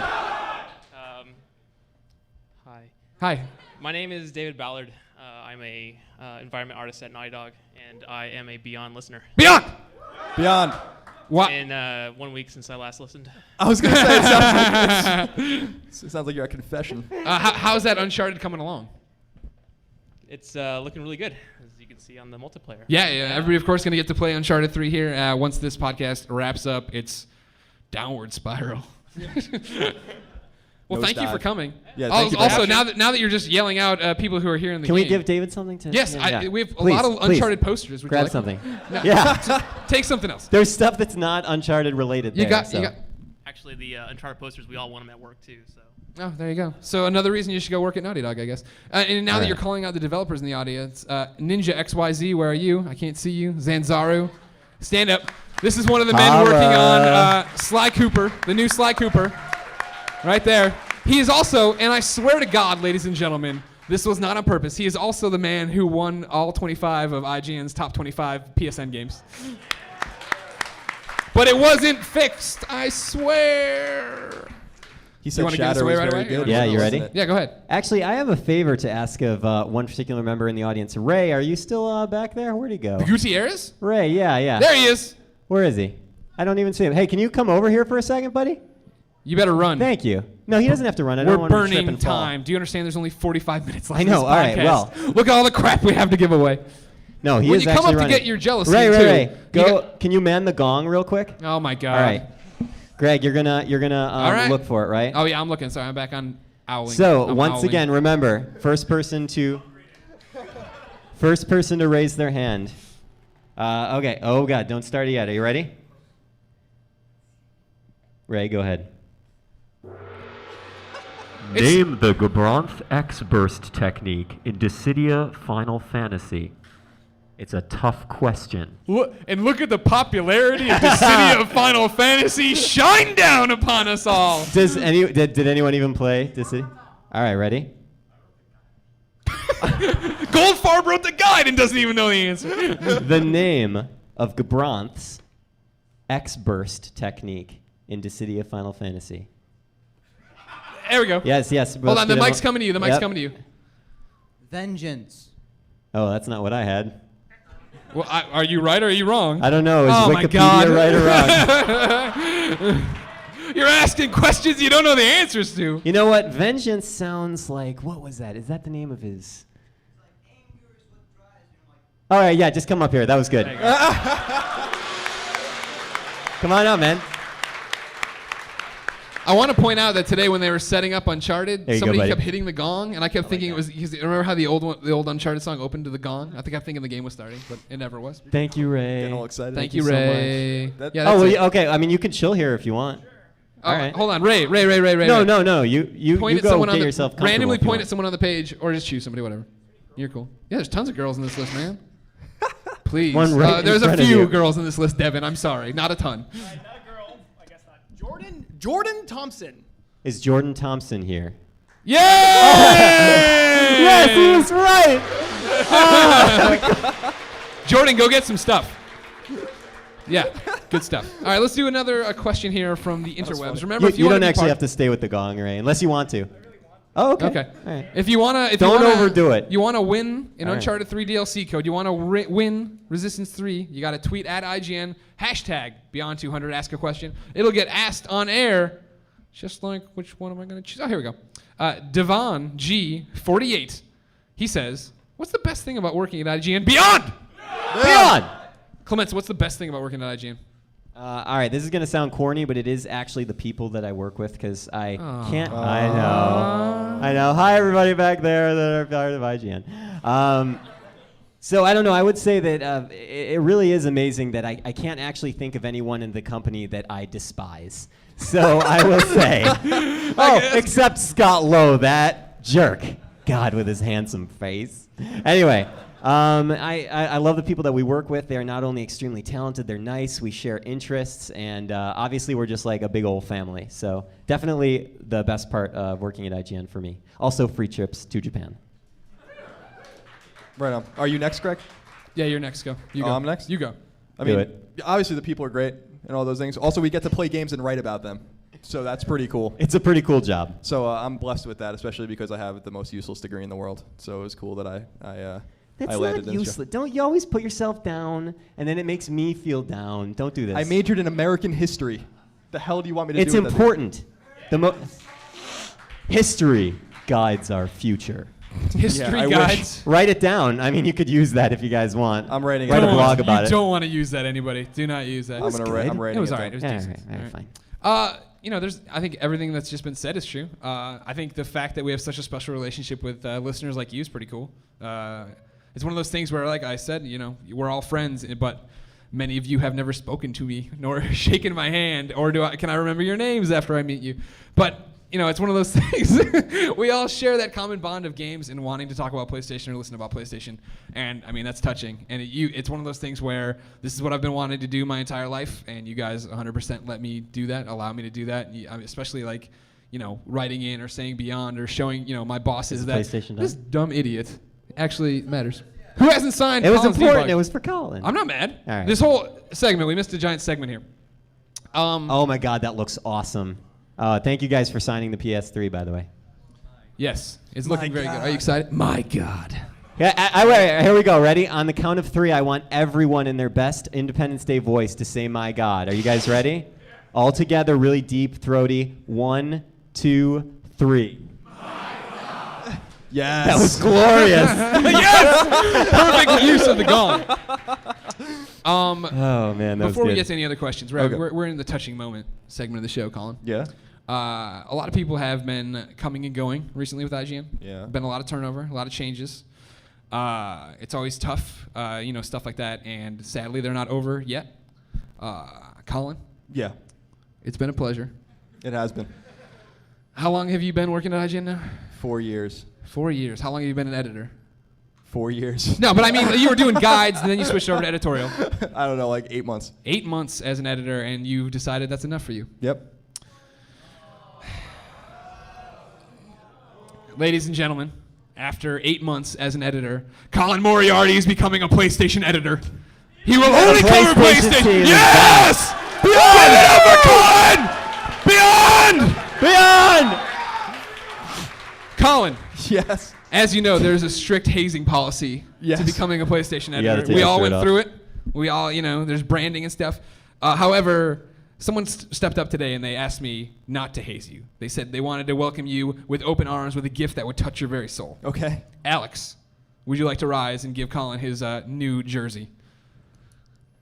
Hi. Hi. My name is David Ballard. I'm a environment artist at Naughty Dog, and I am a Beyond listener. Beyond! Beyond. What? In 1 week since I last listened. I was gonna say it sounds like you're at confession. How's that Uncharted coming along? It's looking really good, as you can see on the multiplayer. Yeah. Everybody, of course, going to get to play Uncharted 3 here. Once this podcast wraps up, it's downward spiral. Well, thank you for coming. Yeah, thank you for also, having now that you're just yelling out people who are here in the Can game. we give David something to? Yes, yeah. we have a Please, lot of please. Uncharted posters. Would you Grab like something. No. Yeah. Take something else. There's stuff that's not Uncharted related. You there, got. Actually, the Uncharted posters, we all want them at work too. So. Oh, there you go. So another reason you should go work at Naughty Dog, I guess. And now All that right. you're calling out the developers in the audience, Ninja XYZ, where are you? I can't see you. Zanzaru, stand up. This is one of the men working on Sly Cooper, the new Sly Cooper, right there. He is also, and I swear to God, ladies and gentlemen, this was not on purpose. He is also the man who won all 25 of IGN's top 25 PSN games. But it wasn't fixed, I swear. He You said wanna give us Shatter away was right very away? good. Yeah, you Wasn't ready? it? Yeah, go ahead. Actually, I have a favor to ask of one particular member in the audience. Ray, are you still back there? Where'd he go? Gutierrez? Ray, yeah. There he is. Where is he? I don't even see him. Hey, can you come over here for a second, buddy? You better run. Thank you. No, he doesn't have to run. I don't We're want him to trip burning and fall. time. Do you understand there's only 45 minutes left I in this know. All right, podcast? well. Look at all the crap we have to give away. No, he When is you come actually up to running. get your jealousy, Ray, too, Ray, you go. got- Can you man the gong real quick? Oh, my God. All right. Greg, you're gonna All right. look for it, right? Oh, yeah, I'm looking. Sorry, I'm back on owling. So I'm once owling. again, remember, first person to raise their hand. Okay. Oh God, don't start it yet. Are you ready? Ray, go ahead. Name the Gabranth X-Burst technique in Dissidia Final Fantasy. It's a tough question. Look at the popularity of the city of Final Fantasy shine down upon us all. Did anyone even play Dissidia? All right, ready? Goldfarb wrote the guide and doesn't even know the answer. The name of Gabranth's X-Burst technique in Dissidia Final Fantasy. There we go. Yes. Hold on, the mic's coming to you. The mic's coming to you. Vengeance. Oh, that's not what I had. Well, are you right or are you wrong? I don't know. Is Oh, my Wikipedia God. right or wrong? You're asking questions you don't know the answers to. You know what? Vengeance sounds like, what was that? Is that the name of his? All right, yeah, just come up here. That was good. Come on up, man. I want to point out that today when they were setting up Uncharted, There you go, somebody buddy. kept hitting the gong, and I kept thinking it was. Remember how the old Uncharted song opened to the gong? I think I'm thinking the game was starting, but it never was. Thank you, Ray. Getting all excited. Thank you, so Ray. much. Yeah, Oh, that's well, it. okay. I mean, you can chill here if you want. Oh, All right. Hold on, Ray. No, Ray. no. You Point at go someone get on the, yourself comfortable randomly if you point want. at someone on the page, or just choose somebody, whatever. You're cool. Yeah, there's tons of girls in this list, man. Please. One right in There's a front of few you. girls in this list, Devin. I'm sorry, not a ton. Jordan Thompson. Is Jordan Thompson here? Yay! Yes, he was right. Jordan, go get some stuff. Yeah, good stuff. All right, let's do another question here from the interwebs. Remember, if you you want don't to actually have to stay with the gong, Ray, unless you want to. Oh, okay. Okay. All right. If you wanna, Don't overdo it. You wanna win an All right. Uncharted 3 DLC code. You wanna win Resistance 3. You gotta tweet at IGN #Beyond200. Ask a question. It'll get asked on air. Just like, which one am I gonna choose? Oh, here we go. Devon G48. He says, "What's the best thing about working at IGN? Beyond. Beyond. Clements, what's the best thing about working at IGN? All right, this is going to sound corny, but it is actually the people that I work with because I can't. Aw. I know. Hi, everybody back there that are part of IGN. So I don't know. I would say that it really is amazing that I can't actually think of anyone in the company that I despise. So I will say, except Scott Lowe, that jerk. God, with his handsome face. Anyway. I love the people that we work with. They are not only extremely talented, they're nice, we share interests, and obviously we're just like a big old family. So definitely the best part of working at IGN for me. Also free trips to Japan. Right on. Are you next, Greg? Yeah, you're next. Go. You go. I'm next? You go. I mean, obviously the people are great and all those things. Also, we get to play games and write about them. So that's pretty cool. It's a pretty cool job. So I'm blessed with that, especially because I have the most useless degree in the world. So it was cool that I That's landed not in this useless. Don't you always put yourself down, and then it makes me feel down. Don't do this. I majored in American history. The hell do you want me to do? It's with that? important. History guides our future. History guides. Write it down. I mean, you could use that if you guys want. I'm writing. Write a blog about it. You don't want to use that, anybody. Do not use that. I'm writing. It was it alright. It was down. decent. All right, fine. I think everything that's just been said is true. I think the fact that we have such a special relationship with listeners like you is pretty cool. It's one of those things where, like I said, we're all friends, but many of you have never spoken to me nor shaken my hand, or can I remember your names after I meet you? But it's one of those things. We all share that common bond of games and wanting to talk about PlayStation or listen about PlayStation, and I mean that's touching. And it's one of those things where this is what I've been wanting to do my entire life, and you guys 100% let me do that, allow me to do that, especially like writing in or saying beyond or showing my bosses that this dumb idiot actually matters. Who hasn't signed? It was Colin's important. debug? It was for Colin. I'm not mad. All right. This whole segment, we missed a giant segment here. Oh my God, that looks awesome. Thank you guys for signing the PS3, by the way. Yes, it's looking very good. Are you excited? My God. Yeah, here we go. Ready? On the count of 3, I want everyone in their best Independence Day voice to say "My God." Are you guys ready? All together, really deep, throaty. 1, 2, 3. Yes. That was glorious. Yes! Perfect use of the gong. Oh man, that was before we good. get to any other questions, we're in the touching moment segment of the show, Colin. Yeah. A lot of people have been coming and going recently with IGN. Yeah. Been a lot of turnover, a lot of changes. It's always tough, stuff like that, and sadly they're not over yet. Colin. Yeah. It's been a pleasure. It has been. How long have you been working at IGN now? 4 years. 4 years. How long have you been an editor? 4 years. No, but I mean, you were doing guides, and then you switched over to editorial. I don't know, like 8 months. 8 months as an editor, and you decided that's enough for you. Yep. Ladies and gentlemen, after 8 months as an editor, Colin Moriarty is becoming a PlayStation editor. He will only cover PlayStation. Yes! Beyond! Give it up for Colin! Beyond! Colin. Yes. As you know, there's a strict hazing policy to becoming a PlayStation editor. We all went through it. We all, there's branding and stuff. However, someone stepped up today and they asked me not to haze you. They said they wanted to welcome you with open arms with a gift that would touch your very soul. Okay. Alex, would you like to rise and give Colin his new jersey?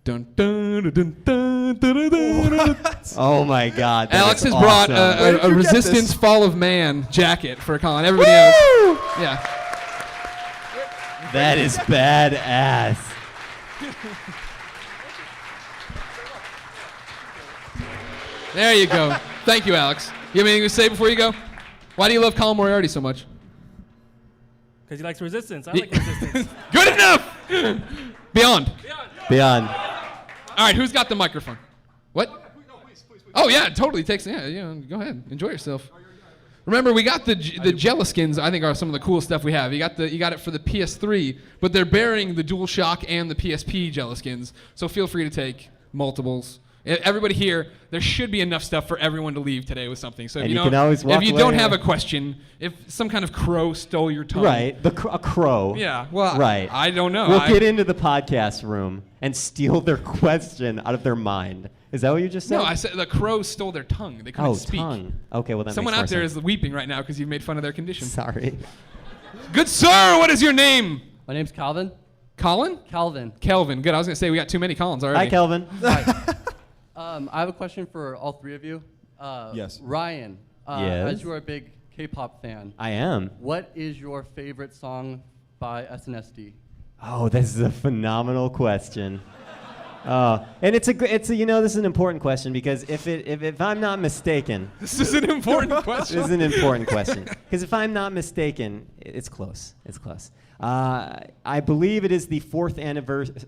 Dun, dun, dun, dun, dun, dun, dun. Oh my God. Alex has awesome. brought a Resistance Fall of Man jacket for Colin. Everybody knows. Yeah. That is badass. There you go. Thank you, Alex. You have anything to say before you go? Why do you love Colin Moriarty so much? Because he likes Resistance. I like Resistance. Good enough! Beyond. Beyond. All right, who's got the microphone? What? Oh, yeah, it totally takes, go ahead. Enjoy yourself. Remember, we got the Jelliskins, I think, are some of the coolest stuff we have. You got it for the PS3, but they're bearing the DualShock and the PSP Jelliskins, so feel free to take multiples. Everybody here, there should be enough stuff for everyone to leave today with something. So if you don't have a question, if some kind of crow stole your tongue. Right, a crow. Yeah, well, right. I don't know. We'll get into the podcast room and steal their question out of their mind. Is that what you just said? No, I said the crows stole their tongue. They couldn't speak. Tongue. Okay, well that Someone makes more out there sense. is weeping right now because you've made fun of their condition. Sorry. Good sir, what is your name? My name's Calvin. Colin? Calvin. Kelvin. Good. I was going to say we got too many Collins already. Hi, Kelvin. I have a question for all three of you. Yes. Ryan, Yes? as you are a big K-pop fan, I am. what is your favorite song by SNSD? Oh, this is a phenomenal question. And it's a this is an important question because if I'm not mistaken, This is an important question. This is an important question because if I'm not mistaken, it's close. It's close. I believe it is the 4th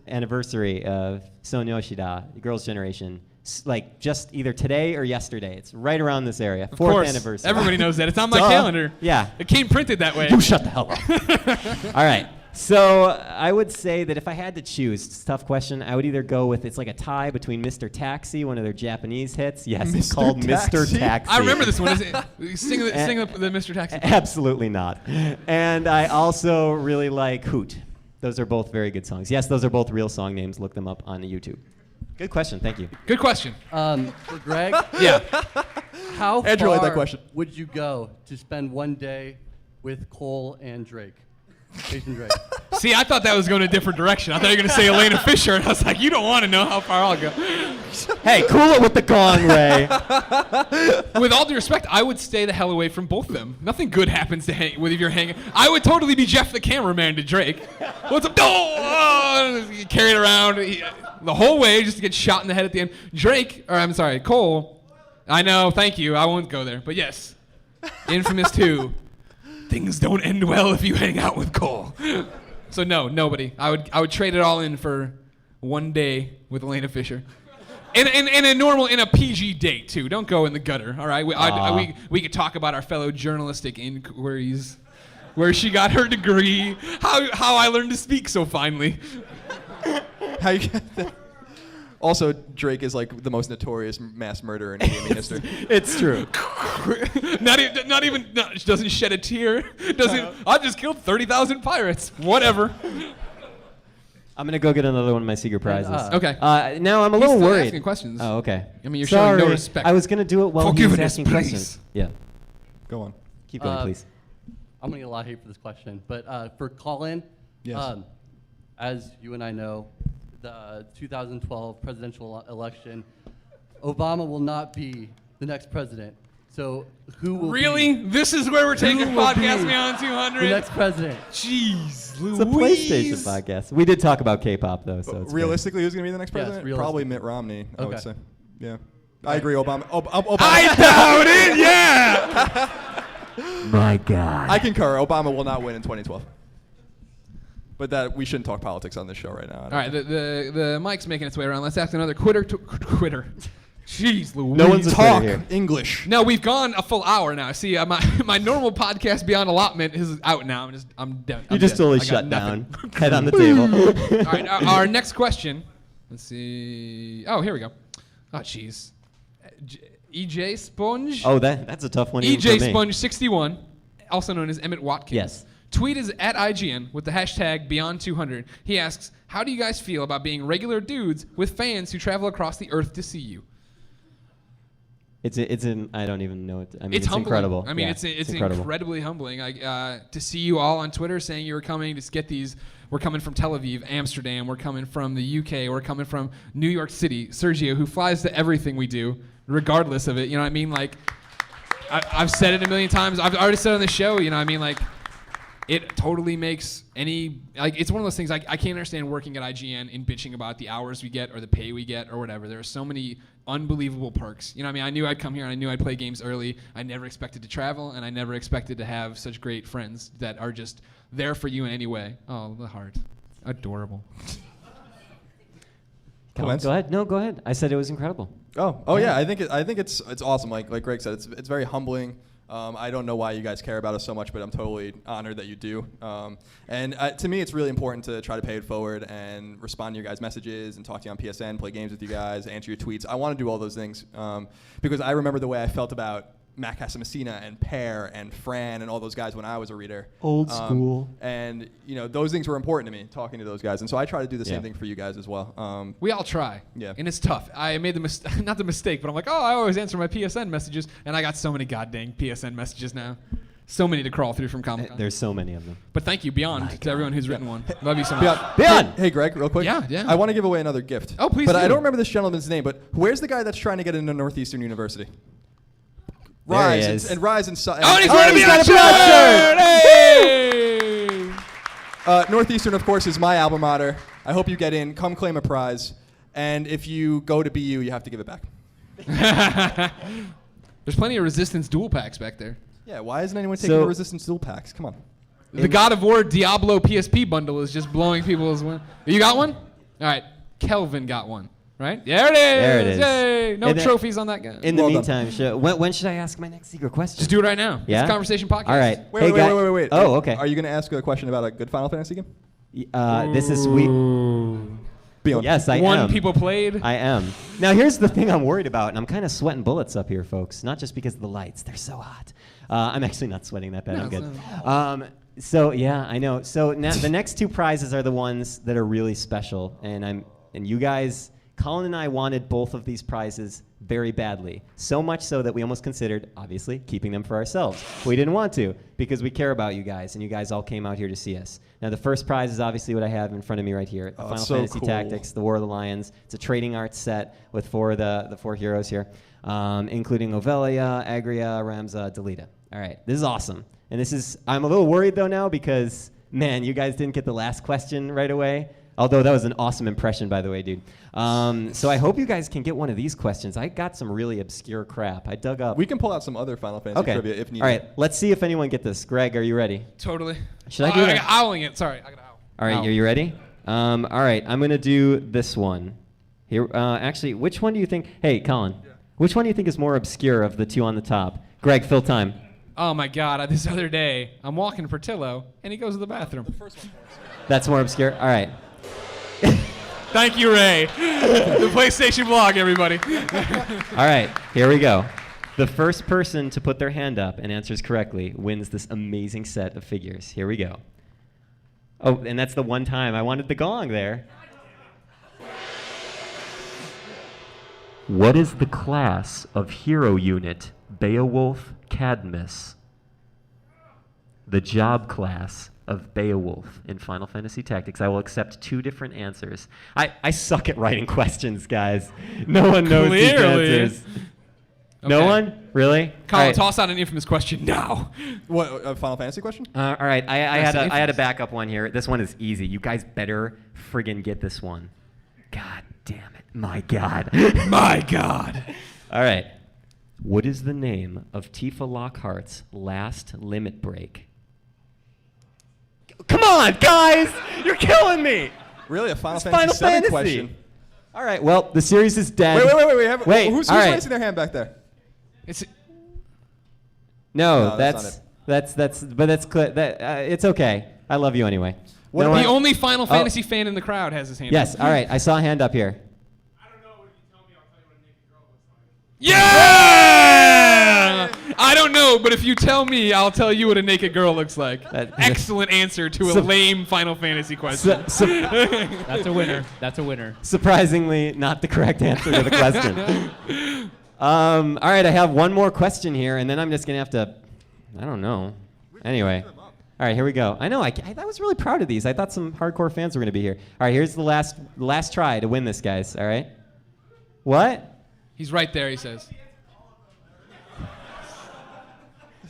anniversary of Son Yoshida, Girls' Generation. Like just either today or yesterday. It's right around this area. Of 4th course. anniversary. Everybody knows that. It's on my Duh. calendar. Yeah. It came printed that way. You shut the hell up. All right. So I would say that if I had to choose, it's a tough question. I would either go with it's like a tie between Mr. Taxi, one of their Japanese hits. Yes, it's Mr. called Taxi? Mr. Taxi. I remember this one. Is it, sing the Mr. Taxi. Absolutely not. And I also really like Hoot. Those are both very good songs. Yes, those are both real song names. Look them up on YouTube. Good question. Thank you. Good question. For Greg, Yeah. how Andrew liked that far question. would you go to spend one day with Cole and Drake? Jason Drake. See, I thought that was going a different direction. I thought you were going to say Elena Fisher, and I was like, you don't want to know how far I'll go. Hey, cool it with the gong, Ray. With all due respect, I would stay the hell away from both of them. Nothing good happens to hang with if you're hanging. I would totally be Jeff the cameraman to Drake. What's up? Oh, carried around the whole way just to get shot in the head at the end. Cole. I know. Thank you. I won't go there. But yes, Infamous 2. Things don't end well if you hang out with Cole. So no, nobody. I would trade it all in for one day with Elena Fisher. In a PG date too. Don't go in the gutter. All right. We could talk about our fellow journalistic inquiries, where she got her degree, how I learned to speak so finely. How you get that? Also, Drake is like the most notorious mass murderer in gaming history. It's true. She doesn't shed a tear. I just killed 30,000 pirates. Whatever. I'm gonna go get another one of my secret prizes. Okay. Now I'm a He's little still worried. asking questions. Oh, okay. I mean, you're showing no Sorry. respect. I was gonna do it while he was Forgiveness, asking please. questions. Yeah. Go on. Keep going, please. I'm gonna get a lot of hate for this question, but for Colin, Yes. as you and I know, the 2012 presidential election, Obama will not be the next president. So who will Really? be? This is where we're taking Who will Podcast be Beyond 200? The next president. Jeez, Louise. It's a PlayStation podcast. We did talk about K-pop though, so it's Realistically, who's going to be the next Yes, president? realistic. Probably Mitt Romney, I would Okay. say. Yeah. I agree, Obama. Obama. I doubt it, yeah! My God. I concur. Obama will not win in 2012. But that we shouldn't talk politics on this show right now. All right, the mic's making its way around. Let's ask another quitter. Jeez, Louise. No one's a Talk quitter here. English. No, we've gone a full hour now. See, my normal podcast Beyond Allotment is out now. I'm done. You I'm just dead. totally I got shut nothing. down. Head on the table. All right, our next question. Let's see. Oh, here we go. Oh, jeez. EJ Sponge. Oh, that's a tough one. even EJ for me. Sponge 61, also known as Emmett Watkins. Yes. Tweet is at IGN with the hashtag Beyond200. He asks, how do you guys feel about being regular dudes with fans who travel across the earth to see you? I don't even know it. I mean, it's humbling. incredible. I mean, Yeah, it's incredible. incredibly humbling. To see you all on Twitter saying you were coming to get these. We're coming from Tel Aviv, Amsterdam. We're coming from the UK. We're coming from New York City. Sergio, who flies to everything we do, regardless of it. You know what I mean? Like, I've said it a million times. I've already said it on the show. You know what I mean? Like, it totally makes it's one of those things I can't understand working at IGN and bitching about the hours we get or the pay we get or whatever. There are so many unbelievable perks. You know what I mean? I knew I'd come here and I knew I'd play games early. I never expected to travel and I never expected to have such great friends that are just there for you in any way. Oh, the heart. Adorable. Go ahead. No, go ahead. I said it was incredible. Oh yeah. I think it's awesome. Like Greg said, it's very humbling. I don't know why you guys care about us so much, but I'm totally honored that you do. And to me, it's really important to try to pay it forward and respond to your guys' messages and talk to you on PSN, play games with you guys, answer your tweets. I want to do all those things because I remember the way I felt about Matt Casamassina and Pear and Fran and all those guys when I was a reader. Old school. And those things were important to me, talking to those guys. And so I try to do the same thing for you guys as well. We all try. Yeah. And it's tough. I made not the mistake, but I'm like, I always answer my PSN messages, and I got so many goddamn PSN messages now. So many to crawl through from Comic-Con. There's so many of them. But thank you, Beyond, to everyone who's written one. Love you so much. Beyond. Hey, Greg, real quick. Yeah. I want to give away another gift. Oh, please But do. I don't remember this gentleman's name, but where's the guy that's trying to get into Northeastern University? There he Rise is. and Rise and Oh, and he's wearing a got Beyond a shirt! Hey! Northeastern, of course, is my alma mater. I hope you get in. Come claim a prize. And if you go to BU, you have to give it back. There's plenty of Resistance dual packs back there. Yeah, why isn't anyone taking the Resistance dual packs? Come on. The God of War Diablo PSP bundle is just blowing people's win. You got one? All right. Kelvin got one. Right? There it is. There it is. Yay. No And then- trophies on that guy. In the meantime, when should I ask my next secret question? Just do it right now. Yeah? It's a conversation podcast. All right. Wait. Oh, okay. Are you going to ask a question about a good Final Fantasy game? This is sweet. Beyond. Yes, I am. One people played. I am. Now, here's the thing I'm worried about, and I'm kind of sweating bullets up here, folks. Not just because of the lights. They're so hot. I'm actually not sweating that bad. No, I'm good. it's So, yeah, I know. So, now the next two prizes are the ones that are really special. And you guys, Colin and I wanted both of these prizes very badly. So much so that we almost considered, obviously, keeping them for ourselves. We didn't want to because we care about you guys, and you guys all came out here to see us. Now, the first prize is obviously what I have in front of me right here. The Final it's so Fantasy cool. Tactics, the War of the Lions. It's a trading arts set with the four heroes here, including Ovelia, Agria, Ramza, Delita. All right, this is awesome. And I'm a little worried though now because, man, you guys didn't get the last question right away. Although that was an awesome impression, by the way, dude. So I hope you guys can get one of these questions. I got some really obscure crap. I dug up. We can pull out some other Final Fantasy trivia if needed. All right, let's see if anyone get this. Greg, are you ready? Totally. Should I do I that? got owling it. Sorry. I got owl. All right, Owl. are you ready? All right, I'm going to do this one. Here, actually, which one do you think? Hey, Colin. Yeah. Which one do you think is more obscure of the two on the top? Greg, fill time. Oh my God! This other day, I'm walking Portillo, and he goes to the bathroom. That's more obscure? All right. Thank you, Ray. The PlayStation blog, everybody. All right, here we go. The first person to put their hand up and answers correctly wins this amazing set of figures. Here we go. Oh, and that's the one time I wanted the gong there. What is the class of hero unit Beowulf Cadmus? The job class of Beowulf in Final Fantasy Tactics. I will accept two different answers. I suck at writing questions, guys. No one knows these Clearly. answers. No Okay. one? Really? Colin, All right. toss out an infamous question now. What, a Final Fantasy question? All right, I That's had a infamous. backup one here. This one is easy. You guys better friggin' get this one. God damn it. My God. My God. All right. What is the name of Tifa Lockhart's last limit break? Come on, guys! You're killing me! Really, a Final It's Fantasy Final 7 Fantasy. question? All right, well, the series is dead. Wait. Who's all right. raising their hand back there? No, No, that's that's clear. It's okay. I love you anyway. The one- only Final Oh. Fantasy fan in the crowd has his hand Yes, up. all right. I saw a hand up here. Yeah! I don't know, but if you tell me, I'll tell you what a naked girl looks like. Excellent answer to a Sup- lame Final Fantasy question. That's a winner. That's a winner. Surprisingly, not the correct answer to the question. All right, I have one more question here, and then I'm just gonna have to, I don't know. Anyway, all right, here we go. I know. I was really proud of these. I thought some hardcore fans were gonna be here. All right, here's the last try to win this, guys. All right. What? He's right there, he says.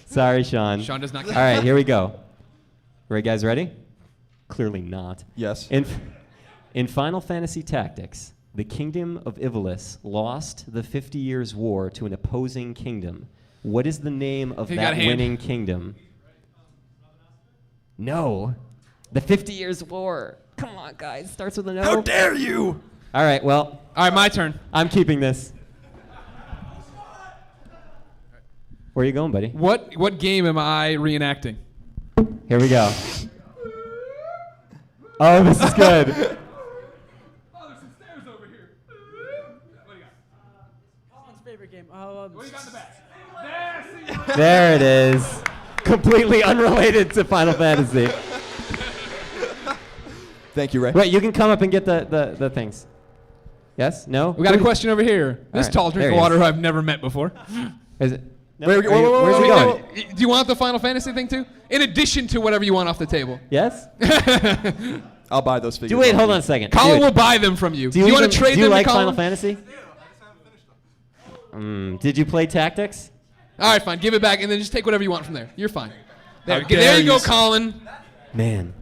Sorry, Sean. Sean does not All care. right, here we go. Right, guys, ready? Clearly not. Yes. In Final Fantasy Tactics, the Kingdom of Ivalice lost the 50 Years' War to an opposing kingdom. What is the name of He got that a hand. winning kingdom? No. The 50 Years' War. Come on, guys. Starts with a no. How dare you! All right, well. All right, my turn. I'm keeping this. Where are you going, buddy? What game am I reenacting? Here we go. Oh, this is good. Colin's favorite game. What do you got in the back? There it is. Completely unrelated to Final Fantasy. Thank you, Ray. Wait, you can come up and get the things. Yes? No? We got a question over here. This right, tall drink there of he is. water who I've never met before. Is it? No, Where's where's he going? Do you want the Final Fantasy thing too? In addition to whatever you want off the table. Yes? I'll buy those figures. Wait, hold on a second. Colin Dude. will buy them from you. Do you want even- to trade do you them like to Colin? Final Fantasy? Did you play Tactics? All right, fine. Give it back, and then just take whatever you want from there. You're fine. There, How there dare you go, you. Colin. Man.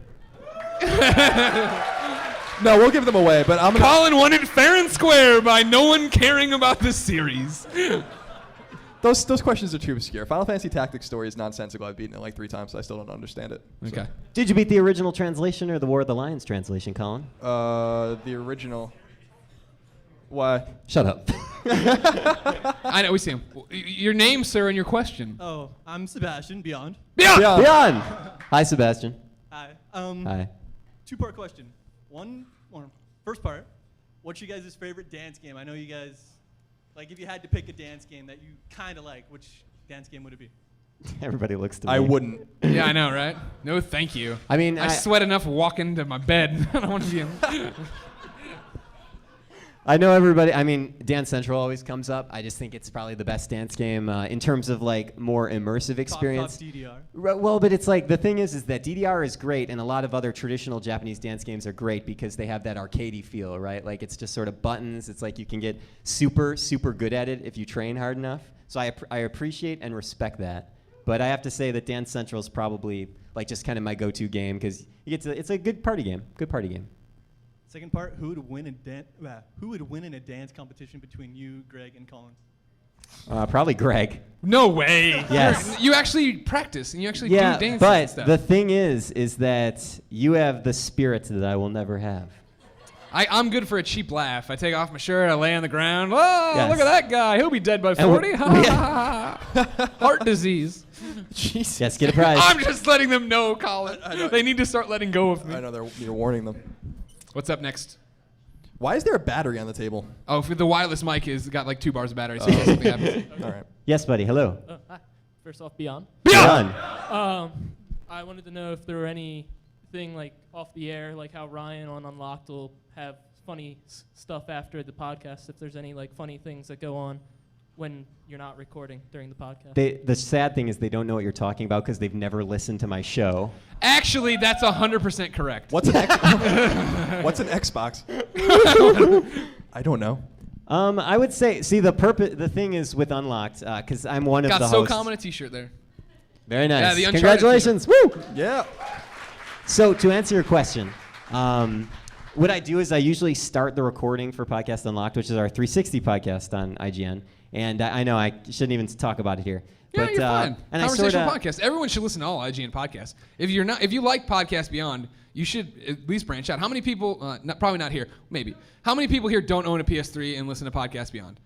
No, we'll give them away, but I'm gonna. Colin won it fair and square by no one caring about the series. Those questions are too obscure. Final Fantasy Tactics story is nonsensical. I've beaten it like 3 times, so I still don't understand it. Okay. Did you beat the original translation or the War of the Lions translation, Colin? The original. Why? Shut up. I know, we see him. Your name, sir, and your question. Oh, I'm Sebastian, Beyond. Beyond. Hi, Sebastian. Hi. Hi. 2-part question. First part, what's you guys' favorite dance game? I know you guys, like if you had to pick a dance game that you kind of like, which dance game would it be? Everybody looks to me. I wouldn't. Yeah, I know, right? No, thank you. I mean, I sweat enough walking to my bed. I don't want to be in. I know everybody. I mean, Dance Central always comes up. I just think it's probably the best dance game in terms of like more immersive experience. Top DDR. Well, but it's like the thing is that DDR is great, and a lot of other traditional Japanese dance games are great because they have that arcadey feel, right? Like it's just sort of buttons. It's like you can get super, super good at it if you train hard enough. So I appreciate and respect that. But I have to say that Dance Central is probably like just kind of my go-to game because it's a good party game. Good party game. Second part, who would win in a dance competition between you, Greg, and Colin? Probably Greg. No way. Yes. You actually practice and you actually Yeah, do dances and but stuff. the thing is that you have the spirit that I will never have. I'm good for a cheap laugh. I take off my shirt, I lay on the ground. Oh, Yes. look at that guy. He'll be dead by 40. Heart disease. Jeez. Yes, get a prize. I'm just letting them know, Colin. They need to start letting go of me. I know you're warning them. What's up next? Why is there a battery on the table? Oh, for the wireless mic is got like 2 bars of battery, so in case something happens. All right. Yes, buddy. Hello. Hi. First off, Beyond. Beyond. I wanted to know if there were anything like off the air, like how Ryan on Unlocked will have funny stuff after the podcast. If there's any like funny things that go on when you're not recording during the podcast. The sad thing is they don't know what you're talking about because they've never listened to my show. Actually, that's 100% correct. What's an What's an Xbox? I don't know. I would say, see, the thing is with Unlocked, because I'm one of the Got hosts. so common a T-shirt there. Very nice. Yeah, the Uncharted Congratulations. t-shirt. Woo! Yeah. So to answer your question, what I do is I usually start the recording for Podcast Unlocked, which is our 360 podcast on IGN. And I know I shouldn't even talk about it here. Yeah, but, you're fine. And Conversational podcast. Everyone should listen to all IGN podcasts. If you like Podcast Beyond, you should at least branch out. How many people? Probably not here. Maybe. How many people here don't own a PS3 and listen to Podcast Beyond?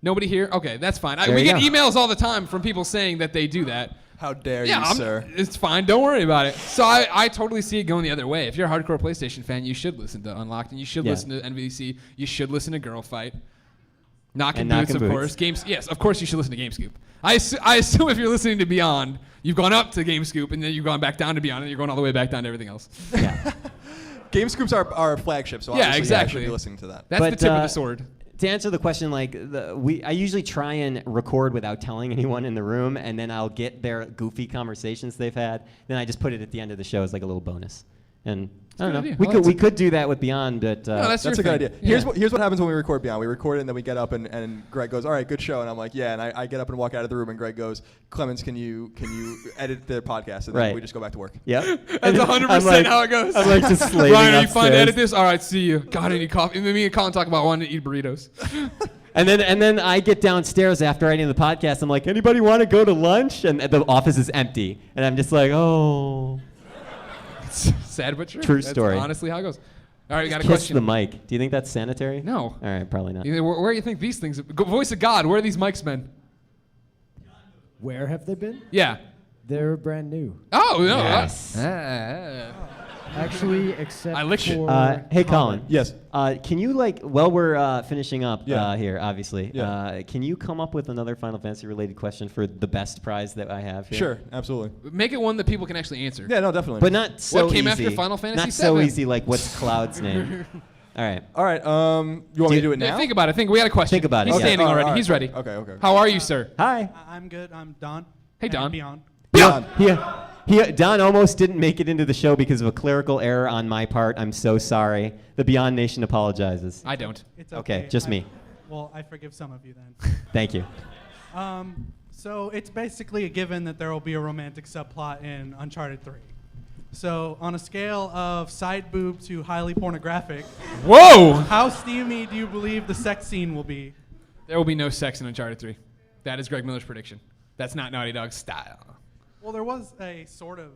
Nobody here? Okay, that's fine. We get emails all the time from people saying that they do that. How dare you, sir? It's fine. Don't worry about it. So I totally see it going the other way. If you're a hardcore PlayStation fan, you should listen to Unlocked, and you should listen to NVC. You should listen to Girl Fight. Knockin' Boots, of course. Yes, of course you should listen to GameScoop. I assume if you're listening to Beyond, you've gone up to GameScoop, and then you've gone back down to Beyond, and you're going all the way back down to everything else. Yeah. GameScoop's our flagship, so obviously I should be listening to that. That's the tip of the sword. To answer the question, I usually try and record without telling anyone in the room, and then I'll get their goofy conversations they've had. Then I just put it at the end of the show as like a little bonus. And I don't know. We could do that with Beyond, but that's a good idea. Yeah. Here's what happens when we record Beyond. We record it, and then we get up, and Greg goes, "All right, good show," and I'm like, "Yeah," and I get up and walk out of the room, and Greg goes, "Clemens, can you edit the podcast?" And then we just go back to work. Yep. That's 100% how it goes. I'm like just slaving Ryan, are you fine to upstairs. edit this? All right, see you. Got any coffee? And then me and Colin talk about wanting to eat burritos. And then I get downstairs after editing the podcast. I'm like, anybody want to go to lunch? And the office is empty, and I'm just like, oh. Sad but true. True That's story. honestly how it goes. All right, we got a Kiss question. the mic. Do you think that's sanitary? No. All right, probably not. Where do you think these things? Voice of God. Where are these mics been? Where have they been? Yeah. They're brand new. Oh no. Yes. Actually, except I licked it. for Hey, Colin. Yes. Can you while we're finishing up Yeah. here, obviously, Yeah. can you come up with another Final Fantasy related question for the best prize that I have here? Sure, absolutely. Make it one that people can actually answer. Yeah, no, definitely. But not so What came easy. after Final Fantasy Not so VII? easy like what's Cloud's name? All right. All right. You want me to do it Yeah, now? think about it. We got a question. Think about it, He's yeah. standing All right, already. all right. He's ready. Okay. How are you, sir? Hi. I'm good. I'm Don. Hey, And Don. Beyond. Don almost didn't make it into the show because of a clerical error on my part. I'm so sorry. The Beyond Nation apologizes. I don't. It's Okay, just me. Well, I forgive some of you then. Thank you. So it's basically a given that there will be a romantic subplot in Uncharted 3. So on a scale of side boob to highly pornographic, Whoa! how steamy do you believe the sex scene will be? There will be no sex in Uncharted 3. That is Greg Miller's prediction. That's not Naughty Dog's style. Well, there was a sort of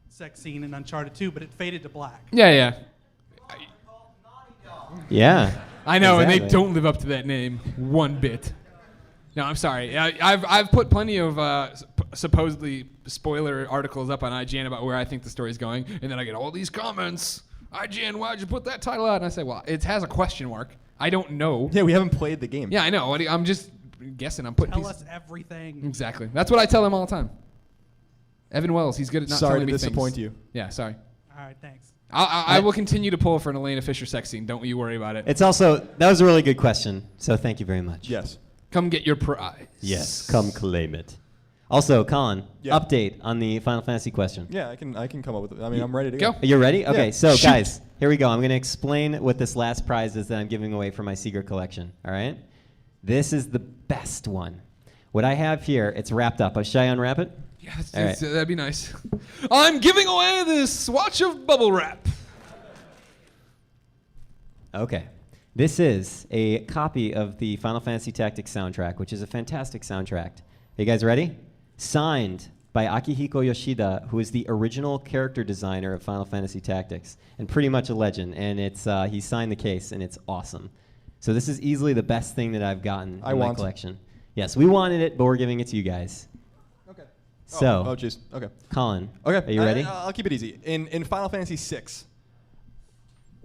sex scene in Uncharted 2, but it faded to black. Yeah. Yeah. I know, and they exactly. don't live up to that name one bit. No, I'm sorry. I've put plenty of supposedly spoiler articles up on IGN about where I think the story's going, and then I get all these comments. IGN, why'd you put that title out? And I say, well, it has a question mark. I don't know. Yeah, we haven't played the game. Yeah, I know. I'm just guessing. I'm putting. Tell pieces. us everything. Exactly. That's what I tell him all the time. Evan Wells, he's good at not Sorry telling to me disappoint things. you. Yeah, sorry. All right, thanks. I will continue to pull for an Elena Fisher sex scene. Don't you worry about it. It's also, that was a really good question, so thank you very much. Yes. Come get your prize. Yes, come claim it. Also, Colin, Yeah. update on the Final Fantasy question. Yeah, I can come up with it. I mean, I'm ready to go. You're ready? Okay, Yeah. so Shoot. guys, here we go. I'm going to explain what this last prize is that I'm giving away for my secret collection, all right? This is the best one. What I have here, it's wrapped up. Should I unwrap it? Yes, All right. that'd be nice. I'm giving away this swatch of bubble wrap. Okay. This is a copy of the Final Fantasy Tactics soundtrack, which is a fantastic soundtrack. Are you guys ready? Signed by Akihiko Yoshida, who is the original character designer of Final Fantasy Tactics, and pretty much a legend. And it's he signed the case, and it's awesome. So this is easily the best thing that I've gotten in my collection. Yes, we wanted it, but we're giving it to you guys. Okay. So, Oh, jeez. Okay. Colin, Okay. are you ready? I'll keep it easy. In Final Fantasy VI.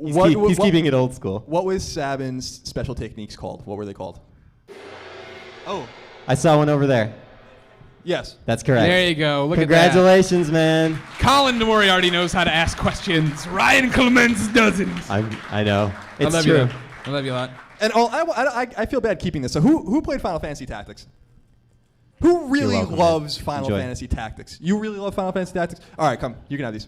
He's keeping it old school. What was Sabin's special techniques called? What were they called? Oh. I saw one over there. Yes. That's correct. There you go. Look Congratulations, man. at that. Colin Moriarty knows how to ask questions. Ryan Clements doesn't. I know. It's I love true. you. Though. I love you a lot. And I feel bad keeping this. So who played Final Fantasy Tactics? Who really welcome, man. loves Final Enjoy. Fantasy Tactics? You really love Final Fantasy Tactics? All right, come. You can have these.